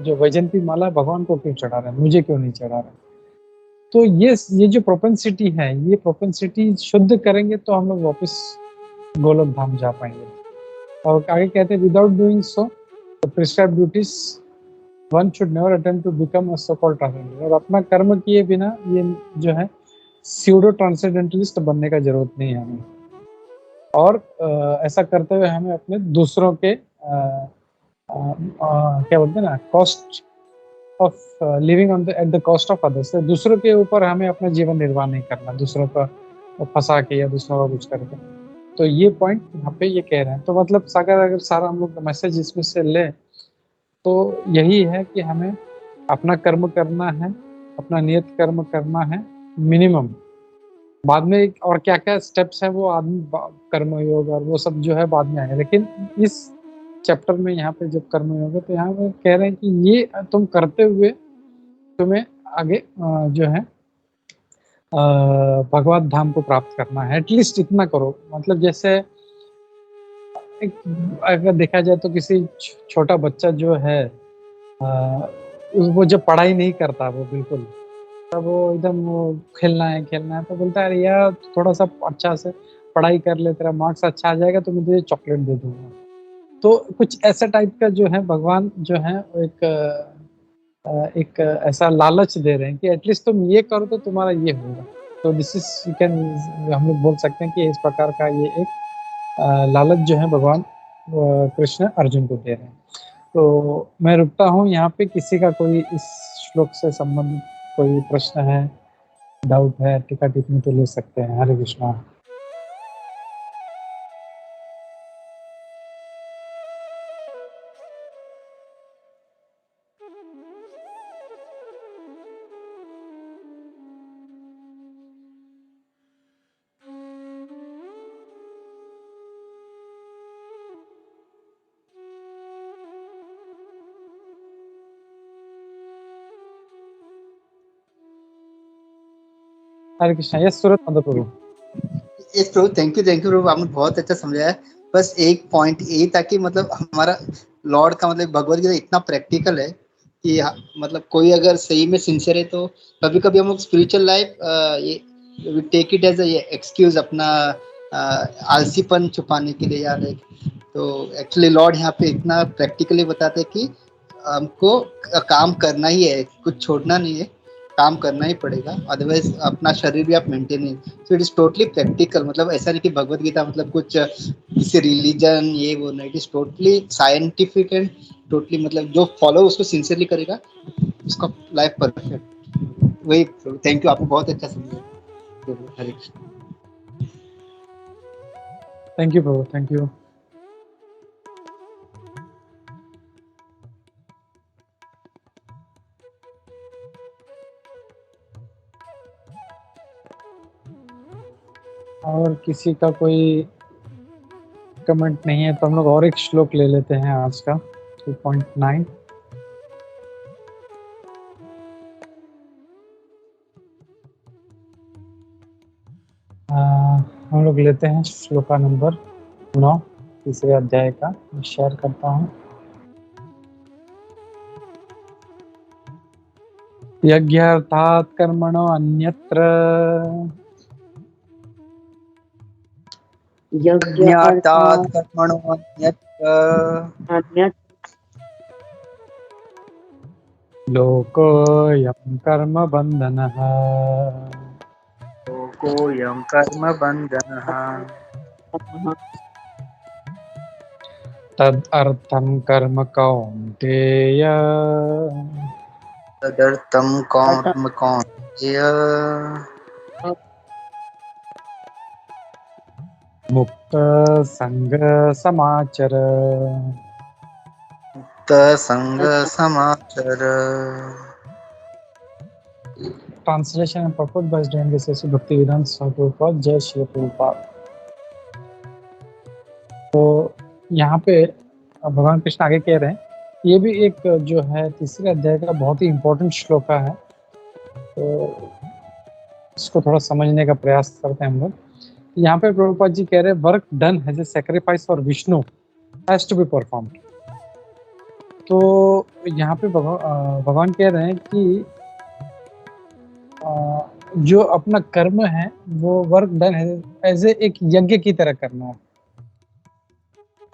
जो वैजंती माला भगवान को क्यों चढ़ा रहे हैं, मुझे क्यों नहीं चढ़ा रहे। तो ये जो प्रोपेंसिटी है, ये प्रोपेंसिटी शुद्ध करेंगे तो हम लोग वापस गोलोक धाम जा पाएंगे। और आगे कहते हैं without doing so the prescribed duties one should never attempt to become a so called transcendental. और अपना कर्म किए बिना ये जो है स्यूडो ट्रांसेंडेंटलिस्ट बनने का जरूरत नहीं है हमें। और ऐसा करते हुए हमें अपने दूसरों के क्या बोलते हैं ना, cost of living on the at the cost of others, दूसरों के ऊपर हमें अपना जीवन निर्वाह नहीं करना, दूसरों का फंसा के या दूसरों का कुछ करके। तो ये पॉइंट यहाँ पे ये कह रहे हैं। तो मतलब सागर अगर सारा हम लोग मैसेज इसमें से ले तो यही है कि हमें अपना कर्म करना है, अपना नियत कर्म करना है मिनिमम। बाद में और क्या क्या स्टेप्स है वो आदमी कर्म योग और वो सब जो है बाद में आएगा, लेकिन इस चैप्टर में यहाँ पे जब कर्म योग है तो यहाँ पे कह रहे हैं कि ये तुम करते हुए तुम्हें आगे जो है भगवत धाम को प्राप्त करना है। एटलीस्ट इतना करो, मतलब जैसे अगर देखा जाए तो किसी छोटा बच्चा जो है वो जब पढ़ाई नहीं करता, वो बिल्कुल तब वो एकदम वो खेलना है तो बोलता है अरे यार थोड़ा सा अच्छा से पढ़ाई कर ले, तेरा मार्क्स अच्छा आ जाएगा तो मैं तुझे चॉकलेट दे दूंगा। तो कुछ ऐसा टाइप का जो है भगवान जो है एक ऐसा लालच दे रहे हैं कि एटलीस्ट तुम ये करो तो तुम्हारा ये होगा। तो दिस इज यू कैन, हम लोग बोल सकते हैं कि इस प्रकार का ये एक लालच जो है भगवान कृष्ण अर्जुन को दे रहे हैं। तो मैं रुकता हूँ यहाँ पे। किसी का कोई इस श्लोक से संबंधित कोई प्रश्न है, डाउट है, टीका टिप्पणी तो ले सकते हैं। Hare Krishna. Hare Krishna. Yes Surat Madhupur. Yes Prabhu, thank you Prabhu, आपने बहुत अच्छा समझाया। बस एक पॉइंट ये था कि मतलब हमारा लॉर्ड का मतलब भगवत गीता इतना प्रैक्टिकल है कि मतलब कोई अगर सही में सिंसियर है तो कभी कभी हम लोग स्पिरिचुअल लाइफ ये टेक इट एज एक्सक्यूज अपना आलसीपन छुपाने के लिए यार। तो एक्चुअली लॉर्ड यहाँ पे इतना प्रैक्टिकली बताते हैं कि हमको काम करना ही है, कुछ छोड़ना नहीं है, काम करना ही पड़ेगा, अदरवाइज अपना शरीर भी आप मेंटेन नहीं। सो इट इज टोटली प्रैक्टिकल। मतलब ऐसा नहीं कि भगवत गीता मतलब कुछ किसी रिलीजन ये वो नहीं, it is totally scientific and totally मतलब जो फॉलो उसको सिंसियरली करेगा उसका लाइफ परफेक्ट। वही थैंक यू, आपको बहुत अच्छा समझा। Hare Krishna. Thank you Prabhu, thank you. और किसी का कोई कमेंट नहीं है तो हम लोग और एक श्लोक ले लेते हैं आज का 2.9। हम लोग लेते हैं श्लोका नंबर 9 तीसरे अध्याय का। मैं शेयर करता हूँ। यज्ञार्थात् कर्मणो अन्यत्र यज्ञार्थात् कर्मणो अन्यत्र लोकोऽयं कर्म बन्धनः लोकोऽयं कर्म बन्धनः तदर्थं कर्म कौन्तेय तदर्थं कर्म कौन्तेय मुक्त संग समाचर। संग समाचर। Translation and purport by Sri Sesi Bhaktivedanta Swami Prabhupada। जय श्री प्रभुपाद। तो यहाँ पे भगवान कृष्ण आगे कह रहे हैं, ये भी एक जो है तीसरे अध्याय का बहुत ही इम्पोर्टेंट श्लोका है। तो इसको थोड़ा समझने का प्रयास करते हैं हम लोग। यहाँ पे प्रभुपाद जी कह रहे हैं, work done has a sacrifice for Vishnu has to be performed. तो यहाँ पे भगवान कह रहे हैं कि जो अपना कर्म है वो वर्क डन है एज ए एक यज्ञ की तरह करना है।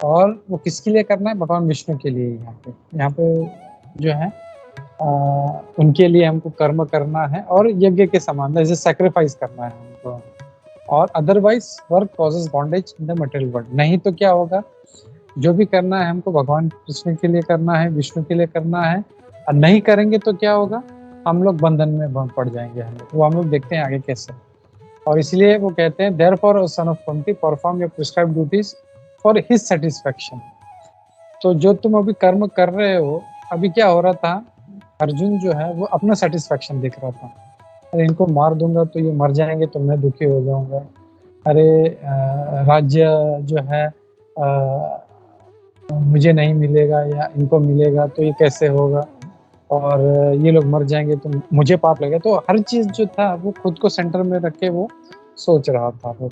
और वो किसके लिए करना है? भगवान विष्णु के लिए। यहाँ पे जो है उनके लिए हमको कर्म करना है और यज्ञ के समान एज ए सैक्रिफाइस करना है हमको। और otherwise work causes bondage in the material world. नहीं तो क्या होगा, जो भी करना है हमको भगवान कृष्ण के लिए करना है, विष्णु के लिए करना है, और नहीं करेंगे तो क्या होगा, हम लोग बंधन में पड़ जाएंगे। हम लोग देखते हैं आगे कैसे। और इसलिए वो कहते हैं, therefore son of Kunti perform your prescribed duties for his satisfaction. तो जो तुम अभी कर्म कर रहे हो, अभी क्या हो रहा था, अर्जुन जो है वो अपना सेटिस्फैक्शन देख रहा था। अरे इनको मार दूंगा तो ये मर जाएंगे तो मैं दुखी हो जाऊंगा। अरे राज्य जो है मुझे नहीं मिलेगा या इनको मिलेगा तो ये कैसे होगा, और ये लोग मर जाएंगे तो मुझे पाप लगेगा। तो हर चीज जो था वो खुद को सेंटर में रख के वो सोच रहा था। वो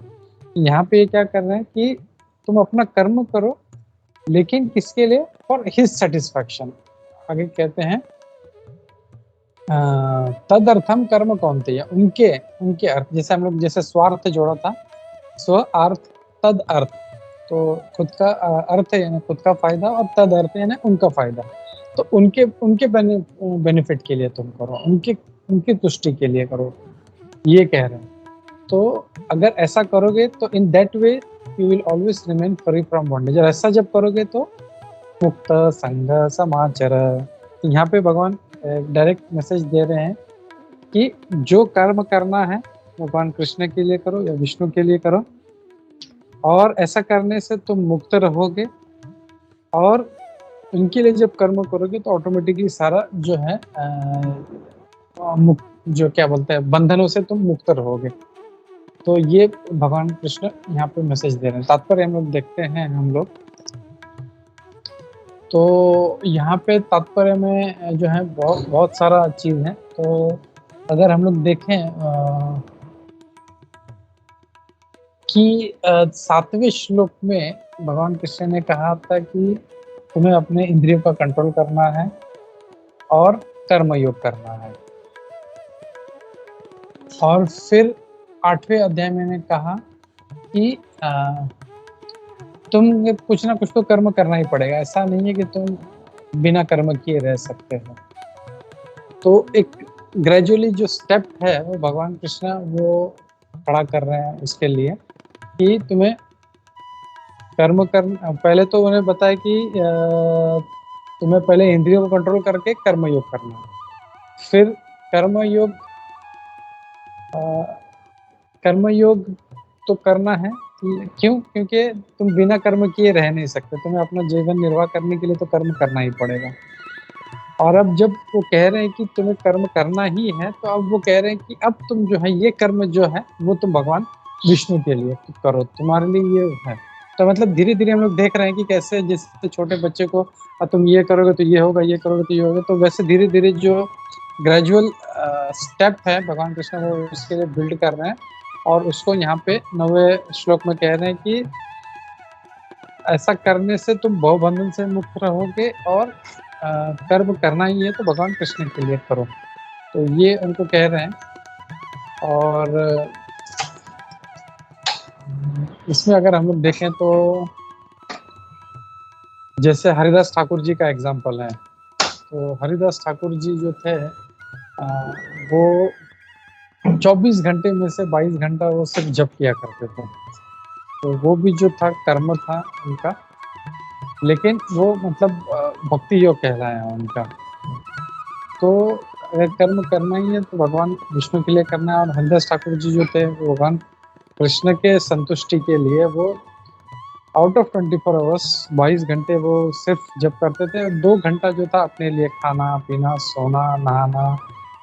यहाँ पे क्या कर रहे हैं कि तुम अपना कर्म करो, लेकिन किसके लिए? For his satisfaction. आगे कहते हैं, तदर्थम कर्म कौन्तेय, उनके अर्थ। जैसे हम लोग जैसे स्वार्थ जोड़ा था, स्व अर्थ तद अर्थ। तो खुद का अर्थ है यानी खुद का फायदा, और तद अर्थ यानी उनका फायदा। तो उनके बेनिफिट के लिए तुम करो, उनकी तुष्टि के लिए करो, ये कह रहे हैं। तो अगर ऐसा करोगे तो in that way you will always remain free from bondage. और ऐसा जब करोगे तो मुक्त संग समाचर। यहाँ पे भगवान डायरेक्ट मैसेज दे रहे हैं कि जो कर्म करना है भगवान कृष्ण के लिए करो या विष्णु के लिए करो, और ऐसा करने से तुम मुक्त रहोगे। और उनके लिए जब कर्म करोगे तो ऑटोमेटिकली सारा जो है जो क्या बोलते हैं, बंधनों से तुम मुक्त रहोगे। तो ये भगवान कृष्ण यहाँ पे मैसेज दे रहे हैं। तात्पर्य हम लोग देखते हैं हम लोग। तो यहाँ पे तात्पर्य में जो है बहुत सारा चीज है। तो अगर हम लोग देखें कि 7वें श्लोक में भगवान कृष्ण ने कहा था कि तुम्हें अपने इंद्रियों का कंट्रोल करना है और कर्मयोग करना है। और फिर 8वें अध्याय में कहा कि तुम कुछ ना कुछ तो कर्म करना ही पड़ेगा। ऐसा नहीं है कि तुम बिना कर्म किए रह सकते हो। तो एक ग्रेजुअली जो स्टेप है वो भगवान कृष्ण वो खड़ा कर रहे हैं उसके लिए कि तुम्हें कर्म करना। पहले तो उन्हें बताया कि तुम्हें पहले इंद्रियों को कंट्रोल करके कर्मयोग करना है। फिर कर्मयोग तो करना है। क्यों? क्योंकि तुम बिना कर्म किए रह नहीं सकते। तुम्हें अपना जीवन निर्वाह करने के लिए तो कर्म करना ही पड़ेगा। और अब जब वो कह रहे हैं कि तुम्हें कर्म करना ही है, तो अब वो कह रहे हैं कि अब तुम जो है ये कर्म जो है वो तुम भगवान विष्णु के लिए करो, तुम्हारे लिए ये है। तो मतलब धीरे धीरे हम लोग देख रहे हैं कि कैसे जैसे छोटे बच्चे को तुम ये करोगे तो ये होगा, ये करोगे तो ये होगा, तो वैसे धीरे धीरे जो ग्रेजुअल स्टेप है भगवान कृष्ण वो उसके लिए बिल्ड कर रहे हैं। और उसको यहाँ पे 9वें श्लोक में कह रहे हैं कि ऐसा करने से तुम भवबंधन से मुक्त रहोगे और कर्म करना ही है तो भगवान कृष्ण के लिए करो, तो ये उनको कह रहे हैं। और इसमें अगर हम लोग देखें तो जैसे हरिदास ठाकुर जी का एग्जाम्पल है, तो हरिदास ठाकुर जी जो थे वो 24 घंटे में से 22 घंटा वो सिर्फ जप किया करते थे, तो वो भी जो था कर्म था उनका, लेकिन वो मतलब भक्ति योग कहलाया उनका। तो अगर कर्म करना ही है तो भगवान विष्णु के लिए करना है। और हरिदास ठाकुर जी जो थे वो भगवान कृष्ण के संतुष्टि के लिए वो आउट ऑफ 24 आवर्स 22 घंटे वो सिर्फ जप करते थे। 2 घंटा जो था अपने लिए खाना पीना सोना नहाना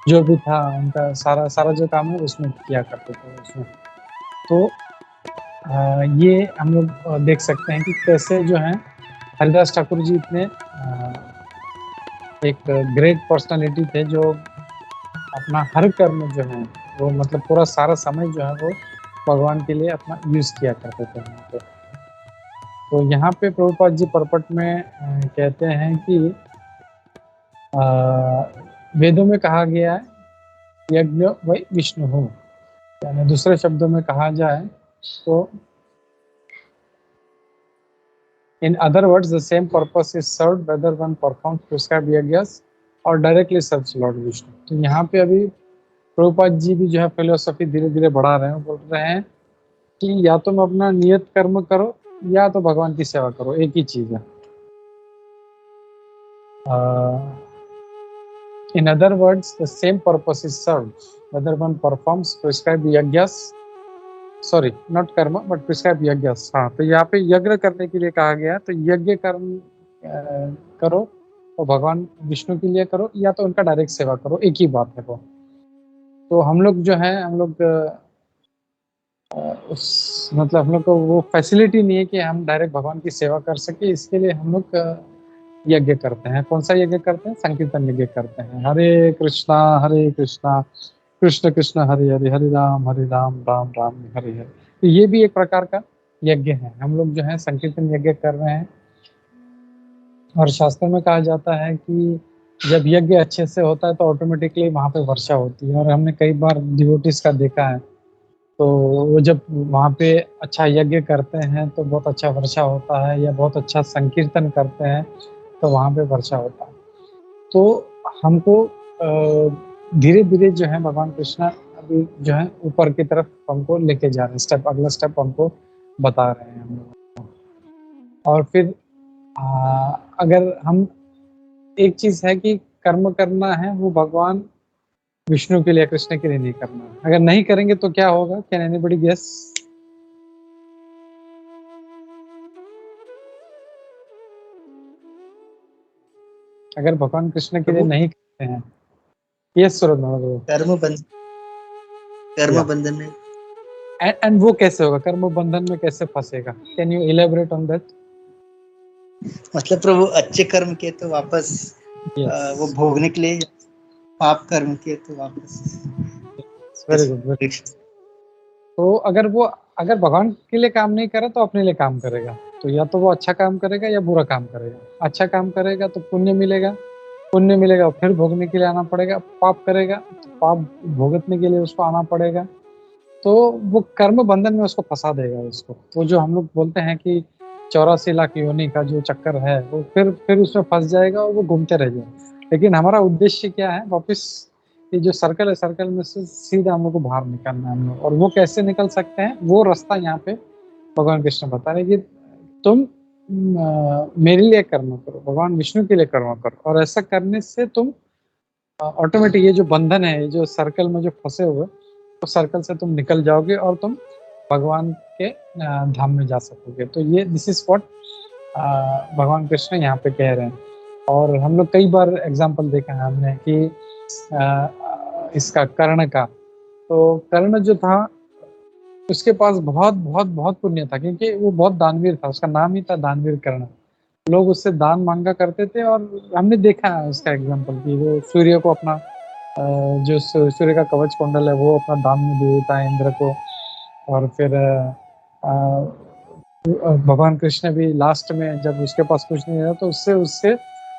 जो भी था उनका सारा जो काम है उसमें किया करते थे उसमें। तो ये हम लोग देख सकते हैं कि कैसे जो है हरिदास ठाकुर जी इतने एक ग्रेट पर्सनालिटी थे जो अपना हर कर्म जो है वो मतलब पूरा सारा समय जो है वो भगवान के लिए अपना यूज किया करते थे यहाँ पे। तो यहाँ पे प्रभुपाद जी परपट में कहते हैं कि वेदों में कहा गया है यज्ञ वही विष्णु हो, यानी दूसरे शब्दों में कहा जाए तो in other words the same purpose is served whether one performs prescribed yajnas or directly serves Lord Vishnu। तो यहाँ पे अभी प्रभुपाद जी भी जो है फिलोसफी धीरे धीरे बढ़ा रहे हैं, बोल रहे हैं कि या तुम अपना नियत कर्म करो या तो भगवान की सेवा करो, एक ही चीज है। In other words the same purpose is served whether one performs prescribed yajnas, sorry not कर्म बट प्रिस्क्राइब यज्ञ। हाँ, तो यहाँ पे यज्ञ करने के लिए कहा गया है, तो यज्ञ कर्म करो तो भगवान विष्णु के लिए करो या तो उनका डायरेक्ट सेवा करो, एक ही बात है वो। तो हम लोग जो है हम लोग उस मतलब हम लोग को वो फैसिलिटी नहीं है कि हम डायरेक्ट भगवान की सेवा कर सके, इसके लिए हम लोग यज्ञ करते हैं। कौन सा यज्ञ करते हैं? संकीर्तन यज्ञ करते हैं, हरे कृष्णा कृष्ण कृष्ण हरे हरे हरे राम राम राम हरे हरे। तो ये भी एक प्रकार का यज्ञ है, हम लोग जो है संकीर्तन यज्ञ कर रहे हैं। और शास्त्र में कहा जाता है कि जब यज्ञ अच्छे से होता है तो ऑटोमेटिकली वहाँ पे वर्षा होती है। और हमने कई बार डिवोटीज का देखा है, तो वो जब वहाँ पे अच्छा यज्ञ करते हैं तो बहुत अच्छा वर्षा होता है, या बहुत अच्छा संकीर्तन करते हैं तो वहाँ पे वर्षा होता है। तो हमको धीरे धीरे जो है भगवान कृष्ण अभी जो है ऊपर की तरफ हमको लेके जा रहे हैं, अगला स्टेप हमको बता रहे हैं हम लोग। और फिर अगर हम एक चीज है कि कर्म करना है वो भगवान विष्णु के लिए कृष्ण के लिए नहीं करना है। अगर नहीं करेंगे तो क्या होगा? Can anybody guess? अगर भगवान कृष्ण के लिए नहीं करते हैं, यस सूरज कर्म बंधन में एंड वो कैसे होगा? कर्म बंधन में कैसे फंसेगा? Can you elaborate on that? मतलब प्रभु अच्छे कर्म किए तो वापस वो भोगने के लिए, पाप कर्म किए तो वापस। Very good. तो अगर भगवान के लिए काम नहीं करे तो अपने लिए काम करेगा, तो या तो वो अच्छा काम करेगा या बुरा काम करेगा। अच्छा काम करेगा तो पुण्य मिलेगा फिर भोगने के लिए आना पड़ेगा। पाप करेगा तो पाप भोगने के लिए उसको आना पड़ेगा। तो वो कर्म बंधन में उसको फंसा देगा उसको। वो जो हम लोग बोलते हैं कि 84 लाख योनि का जो चक्कर है वो फिर उसमें फंस जाएगा और वो घूमते रह जाएगा। लेकिन हमारा उद्देश्य क्या है? वापस ये जो सर्कल है, सर्कल में से सीधा हम लोग को बाहर निकलना है हम लोग। और वो कैसे निकल सकते हैं? वो रास्ता यहाँ पे भगवान कृष्ण बता रहे कि तुम मेरे लिए कर्म करो, भगवान विष्णु के लिए कर्म करो। और ऐसा करने से तुम ऑटोमेटिक ये जो बंधन है, ये जो सर्कल में जो फंसे हुए, तो सर्कल से तुम निकल जाओगे और तुम भगवान के धाम में जा सकोगे। तो ये दिस इज व्हाट भगवान कृष्ण यहाँ पे कह रहे हैं। और हम लोग कई बार एग्जाम्पल देखा है हमने कि इसका कर्ण का, तो कर्ण जो था उसके पास बहुत बहुत बहुत पुण्य था, क्योंकि वो बहुत दानवीर था, उसका नाम ही था दानवीर कर्ण। लोग उससे दान मांगा करते थे, और हमने देखा है उसका एग्जाम्पल कि वो सूर्य को अपना जो सूर्य का कवच कुंडल है वो अपना दान में दे देता है इंद्र को। और फिर भगवान कृष्ण भी लास्ट में जब उसके पास कुछ नहीं रहा तो उससे उससे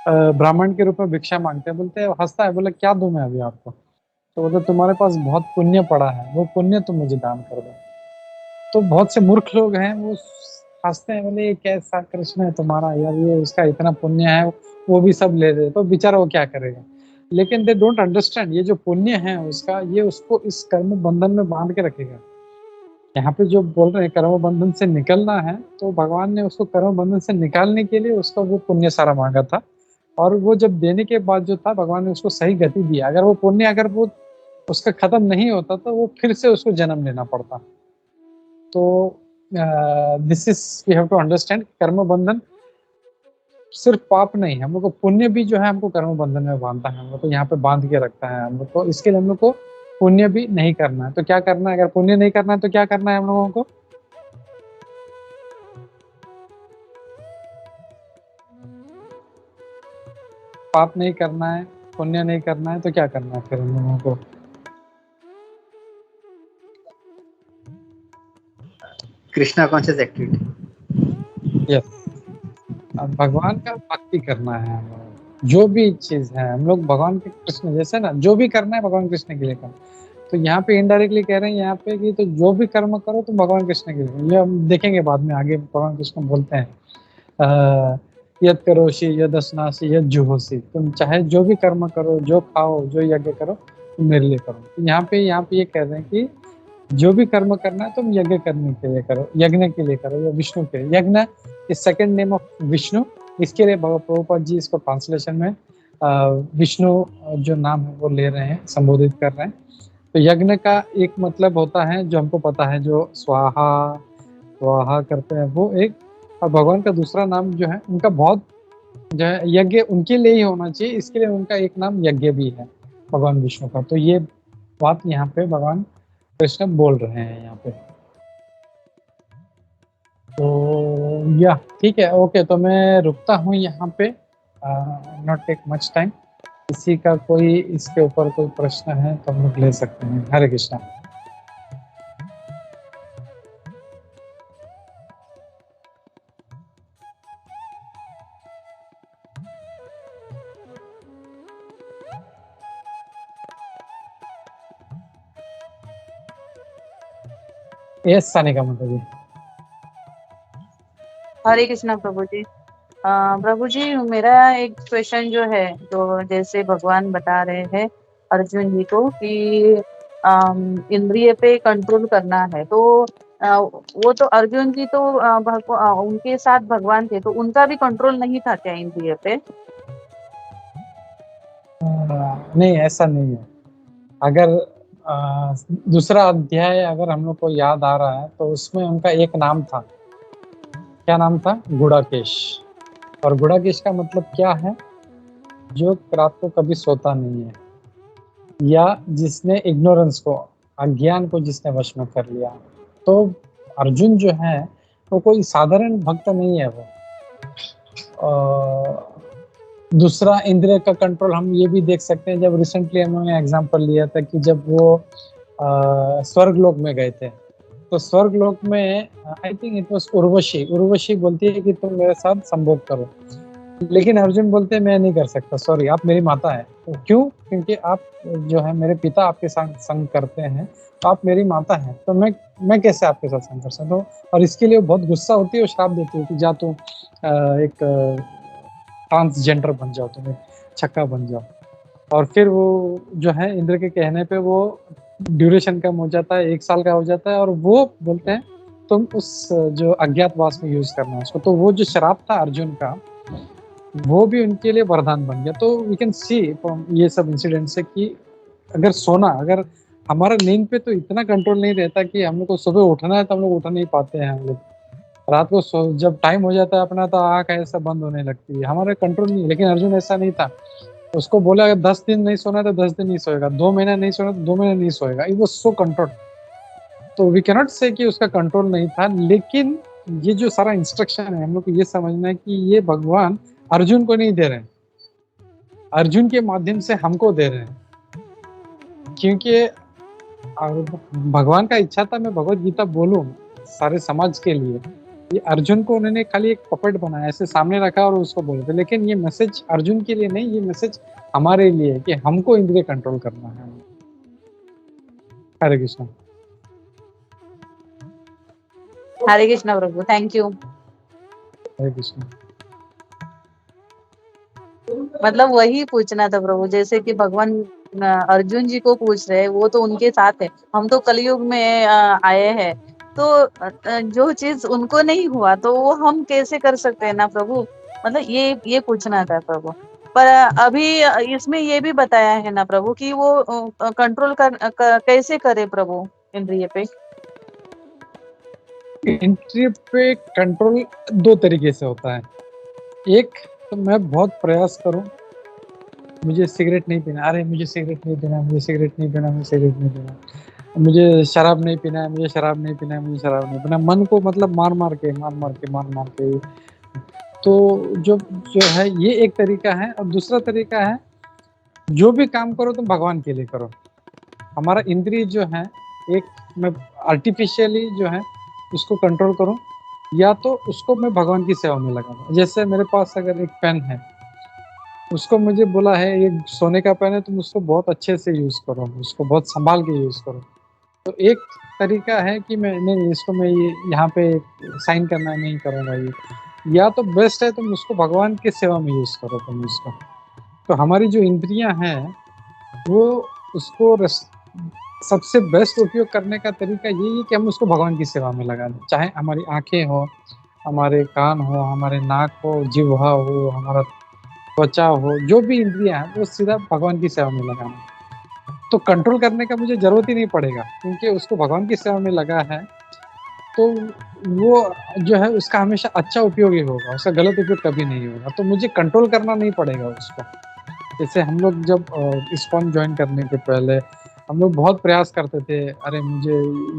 ब्राह्मण के रूप में भिक्षा मांगते हैं, बोलते हैं, हंसता है, बोले क्या दूं मैं अभी आपको, तो बोलते तुम्हारे पास बहुत पुण्य पड़ा है, वो पुण्य तुम मुझे दान कर दो। तो बहुत से मूर्ख लोग हैं, वो हंसते हैं, बोले ये कैसा कृष्ण है तुम्हारा यार, ये उसका इतना पुण्य है, वो भी सब ले रहे, तो बेचारा वो क्या करेगा। लेकिन दे डोंट अंडरस्टैंड, ये जो पुण्य है उसका, ये उसको इस कर्म बंधन में बांध के रखेगा। यहाँ पे जो बोल रहे हैं कर्म बंधन से निकलना है, तो भगवान ने उसको कर्म बंधन से निकालने के लिए उसका वो पुण्य सारा मांगा था। और वो जब देने के बाद जो था, भगवान ने उसको सही गति दिया। अगर वो पुण्य अगर वो उसका खत्म नहीं होता तो वो फिर से उसको जन्म लेना पड़ता। तो this is we have to understand, कर्म बंधन सिर्फ पाप नहीं है, हम लोग को पुण्य भी जो है हमको कर्म बंधन में बांधता है, हम लोग को यहाँ पे बांध के रखता है हम लोग को। इसके लिए हम लोग को पुण्य भी नहीं करना है। तो क्या करना है, अगर पुण्य नहीं करना है तो क्या करना है हम लोगों को? पाप नहीं करना है, पुण्य नहीं करना है, तो क्या करना है फिर हम लोगों को? Krishna conscious activity. यस, अब भगवान का भक्ति करना है हम लोगों को। जो भी चीज है हम लोग भगवान के कृष्ण जैसे ना, जो भी करना है भगवान कृष्ण के लिए करना। तो यहाँ पे इनडायरेक्टली कह रहे हैं यहाँ पे कि तो जो भी कर्म करो तुम भगवान कृष्ण के लिए। ये हम देखेंगे बाद में, आगे भगवान कृष्ण बोलते हैं यद करोषि यद अस्नासि यद जुहोसि, तुम चाहे जो भी कर्म करो, जो खाओ, जो यज्ञ करो, तुम मेरे लिए करो। तो यहाँ पे ये कह रहे हैं कि जो भी कर्म करना है तुम यज्ञ करने के लिए करो, यज्ञ के लिए करो, या विष्णु के लिए। यज्ञ is second name of Vishnu. इसके लिए प्रभुपाद जी इसको ट्रांसलेशन में विष्णु जो नाम है वो ले रहे हैं, संबोधित कर रहे हैं। तो यज्ञ का एक मतलब होता है जो हमको पता है, जो स्वाहा स्वाहा करते हैं वो एक। और भगवान का दूसरा नाम जो है उनका बहुत जो है, यज्ञ उनके लिए ही होना चाहिए, इसके लिए उनका एक नाम यज्ञ भी है भगवान विष्णु का। तो ये बात यहाँ पे भगवान कृष्ण बोल रहे हैं यहाँ पे। तो या ठीक है, ओके, तो मैं रुकता हूँ यहाँ पे, नॉट टेक मच टाइम। किसी का कोई इसके ऊपर कोई प्रश्न है तो हम लोग ले सकते हैं। हरे कृष्णा। यस सानिका माता जी। हरे कृष्णा प्रभु जी। प्रभु जी, मेरा एक क्वेश्चन जो है, तो जैसे भगवान बता रहे हैं अर्जुन जी को कि इंद्रिय पे कंट्रोल करना है, तो वो तो अर्जुन जी तो उनके साथ भगवान थे, तो उनका भी कंट्रोल नहीं था क्या इंद्रिय पे? नहीं, ऐसा नहीं है। अगर दूसरा अध्याय अगर हम लोग को याद आ रहा है तो उसमें उनका एक नाम था। क्या नाम था? गुड़ाकेश। और गुड़ाकेश का मतलब क्या है? जो रात को कभी सोता नहीं है, या जिसने इग्नोरेंस को, अज्ञान को जिसने वश में कर लिया। तो अर्जुन जो है वो कोई साधारण भक्त नहीं है वो। दूसरा इंद्रिय का कंट्रोल हम ये भी देख सकते हैं, जब रिसेंटली हम लोगों ने एग्जांपल लिया था कि जब वो स्वर्ग लोक में गए थे, तो स्वर्ग लोक में I think it was Urvashi बोलती है कि तुम मेरे साथ संभोग करो, लेकिन अर्जुन बोलते हैं मैं नहीं कर सकता, सॉरी, आप मेरी माता है। तो क्यों? क्योंकि आप जो है मेरे पिता आपके साथ संग करते हैं, तो आप मेरी माता हैं, तो मैं कैसे आपके साथ संग कर सकता हूँ? और इसके लिए वो बहुत गुस्सा होती है और श्राप देती है कि जा तू एक ट्रांसजेंडर बन जाओ, तुम एक छक्का बन जाओ। और फिर वो जो है इंद्र के कहने पे वो ड्यूरेशन कम हो जाता है, 1 साल का हो जाता है, और वो बोलते हैं तुम उस जो अज्ञातवास में यूज करना है उसको। तो वो जो शराब था अर्जुन का, वो भी उनके लिए वरदान बन गया। तो वी कैन सी ये सब इंसिडेंट से कि अगर सोना, अगर हमारा नींद पे तो इतना कंट्रोल नहीं रहता कि हम लोग को सुबह उठना है तो हम लोग उठ नहीं पाते हैं। हम लोग रात को जब टाइम हो जाता है अपना, तो आँख ऐसा बंद होने लगती है, हमारा कंट्रोल नहीं। लेकिन अर्जुन ऐसा नहीं था, उसको बोला अगर 10 दिन नहीं सोना तो 10 दिन नहीं सोएगा, 2 महीना नहीं सोना तो 2 महीने नहीं सोएगा। वो सो कंट्रोल। तो वी कैनॉट से कि उसका कंट्रोल नहीं था, लेकिन ये जो सारा इंस्ट्रक्शन है हम लोग को ये समझना है कि ये भगवान अर्जुन को नहीं दे रहे हैं, अर्जुन के माध्यम से हमको दे रहे हैं। क्योंकि भगवान का इच्छा था मैं भगवत गीता बोलूं सारे समाज के लिए, ये अर्जुन को उन्होंने खाली एक पपेट बनाया, ऐसे सामने रखा और उसको बोले थे, लेकिन ये मैसेज अर्जुन के लिए नहीं, ये मैसेज हमारे लिए है कि हमको इंद्रिय कंट्रोल करना है। हरे कृष्ण। Hare Krishna Prabhu, thank you. हरे कृष्ण। मतलब वही पूछना था प्रभु, जैसे कि भगवान अर्जुन जी को पूछ रहे, वो तो उनके साथ है, हम तो कलयुग में आए हैं, तो जो चीज उनको नहीं हुआ तो वो हम कैसे कर सकते हैं ना प्रभु। मतलब ये पूछना था प्रभु। पर अभी इसमें ये भी बताया है ना प्रभु कि वो कंट्रोल कैसे करे प्रभु इंद्रिय पे। इंद्रिय पे कंट्रोल दो तरीके से होता है। एक तो मैं बहुत प्रयास करूं, मुझे सिगरेट नहीं पीना, अरे मुझे सिगरेट नहीं पीना, मुझे सिगरेट नहीं पीना, मुझे सिगरेट नहीं पीना, मुझे शराब नहीं पीना है, मुझे शराब नहीं पीना है, मुझे शराब नहीं पीना, मन को मतलब मार मार के। तो जो है ये एक तरीका है। और दूसरा तरीका है जो भी काम करो तुम भगवान के लिए करो। हमारा इंद्रिय जो है, एक मैं आर्टिफिशियली जो है उसको कंट्रोल करूं, या तो उसको मैं भगवान की सेवा में लगा दूं। जैसे मेरे पास अगर एक पेन है, उसको मुझे बोला है ये सोने का पेन है, तुम उसको बहुत अच्छे से यूज करो, उसको बहुत संभाल के यूज करो। तो एक तरीका है कि मैं नहीं, इसको मैं ये यहाँ पे साइन करना नहीं करूँगा ये, या तो बेस्ट है तुम उसको भगवान की सेवा में यूज करो तुम उसको। तो हमारी जो इंद्रियां हैं वो उसको सबसे बेस्ट उपयोग करने का तरीका यही है कि हम उसको भगवान की सेवा में लगा दें। चाहे हमारी आंखें हो, हमारे कान हो, हमारे नाक हो, जिह्वा हो, हमारा त्वचा हो, जो भी इंद्रियां हैं वो सीधा भगवान की सेवा में लगाना। तो कंट्रोल करने का मुझे जरूरत ही नहीं पड़ेगा, क्योंकि उसको भगवान की सेवा में लगा है तो वो जो है उसका हमेशा अच्छा उपयोग ही होगा, उसका गलत उपयोग कभी नहीं होगा। तो मुझे कंट्रोल करना नहीं पड़ेगा उसको। जैसे हम लोग जब इस्कॉन ज्वाइन करने के पहले हम लोग बहुत प्रयास करते थे, अरे मुझे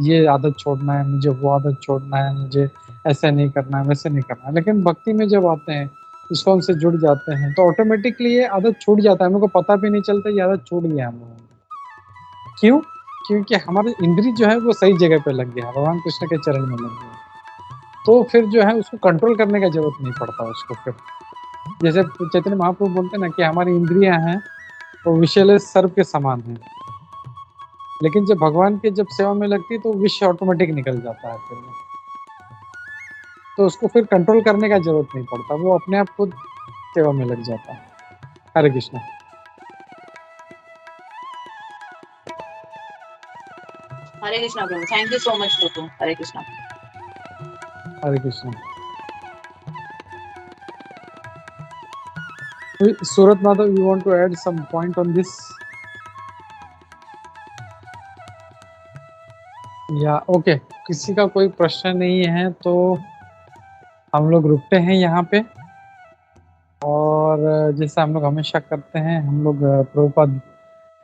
ये आदत छोड़ना है, मुझे वो आदत छोड़ना है, मुझे ऐसा नहीं करना है, वैसे नहीं करना है। लेकिन भक्ति में जब आते हैं, इस्कॉन से जुड़ जाते हैं, तो ऑटोमेटिकली ये आदत छूट जाता है, हम लोग को पता भी नहीं चलता ये आदत छूट गया हम लोगों को। क्यों? क्योंकि हमारी इंद्री जो है वो सही जगह पे लग गया, भगवान कृष्ण के चरण में लग गया। तो फिर जो है उसको कंट्रोल करने का जरूरत नहीं पड़ता उसको। फिर जैसे चैतन्य महाप्रभु बोलते हैं ना कि हमारी इंद्रियां हैं वो विषैले सर्प के समान है, लेकिन जब भगवान के जब सेवा में लगती है तो विष ऑटोमेटिक निकल जाता है फिर वो। तो उसको फिर कंट्रोल करने का जरूरत नहीं पड़ता, वो अपने आप खुद सेवा में लग जाता है। Hare Krishna. Hare Krishna Prabhu, thank you so much Prabhu. Hare Krishna. Hare Krishna. Surat Madhav, you want to add some point on this? या ओके, किसी का कोई प्रश्न नहीं है तो हम लोग रुकते हैं यहाँ पे। और जैसा हम लोग हमेशा करते हैं, हम लोग प्रभुपाद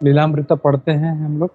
लीलामृत पढ़ते हैं हम लोग।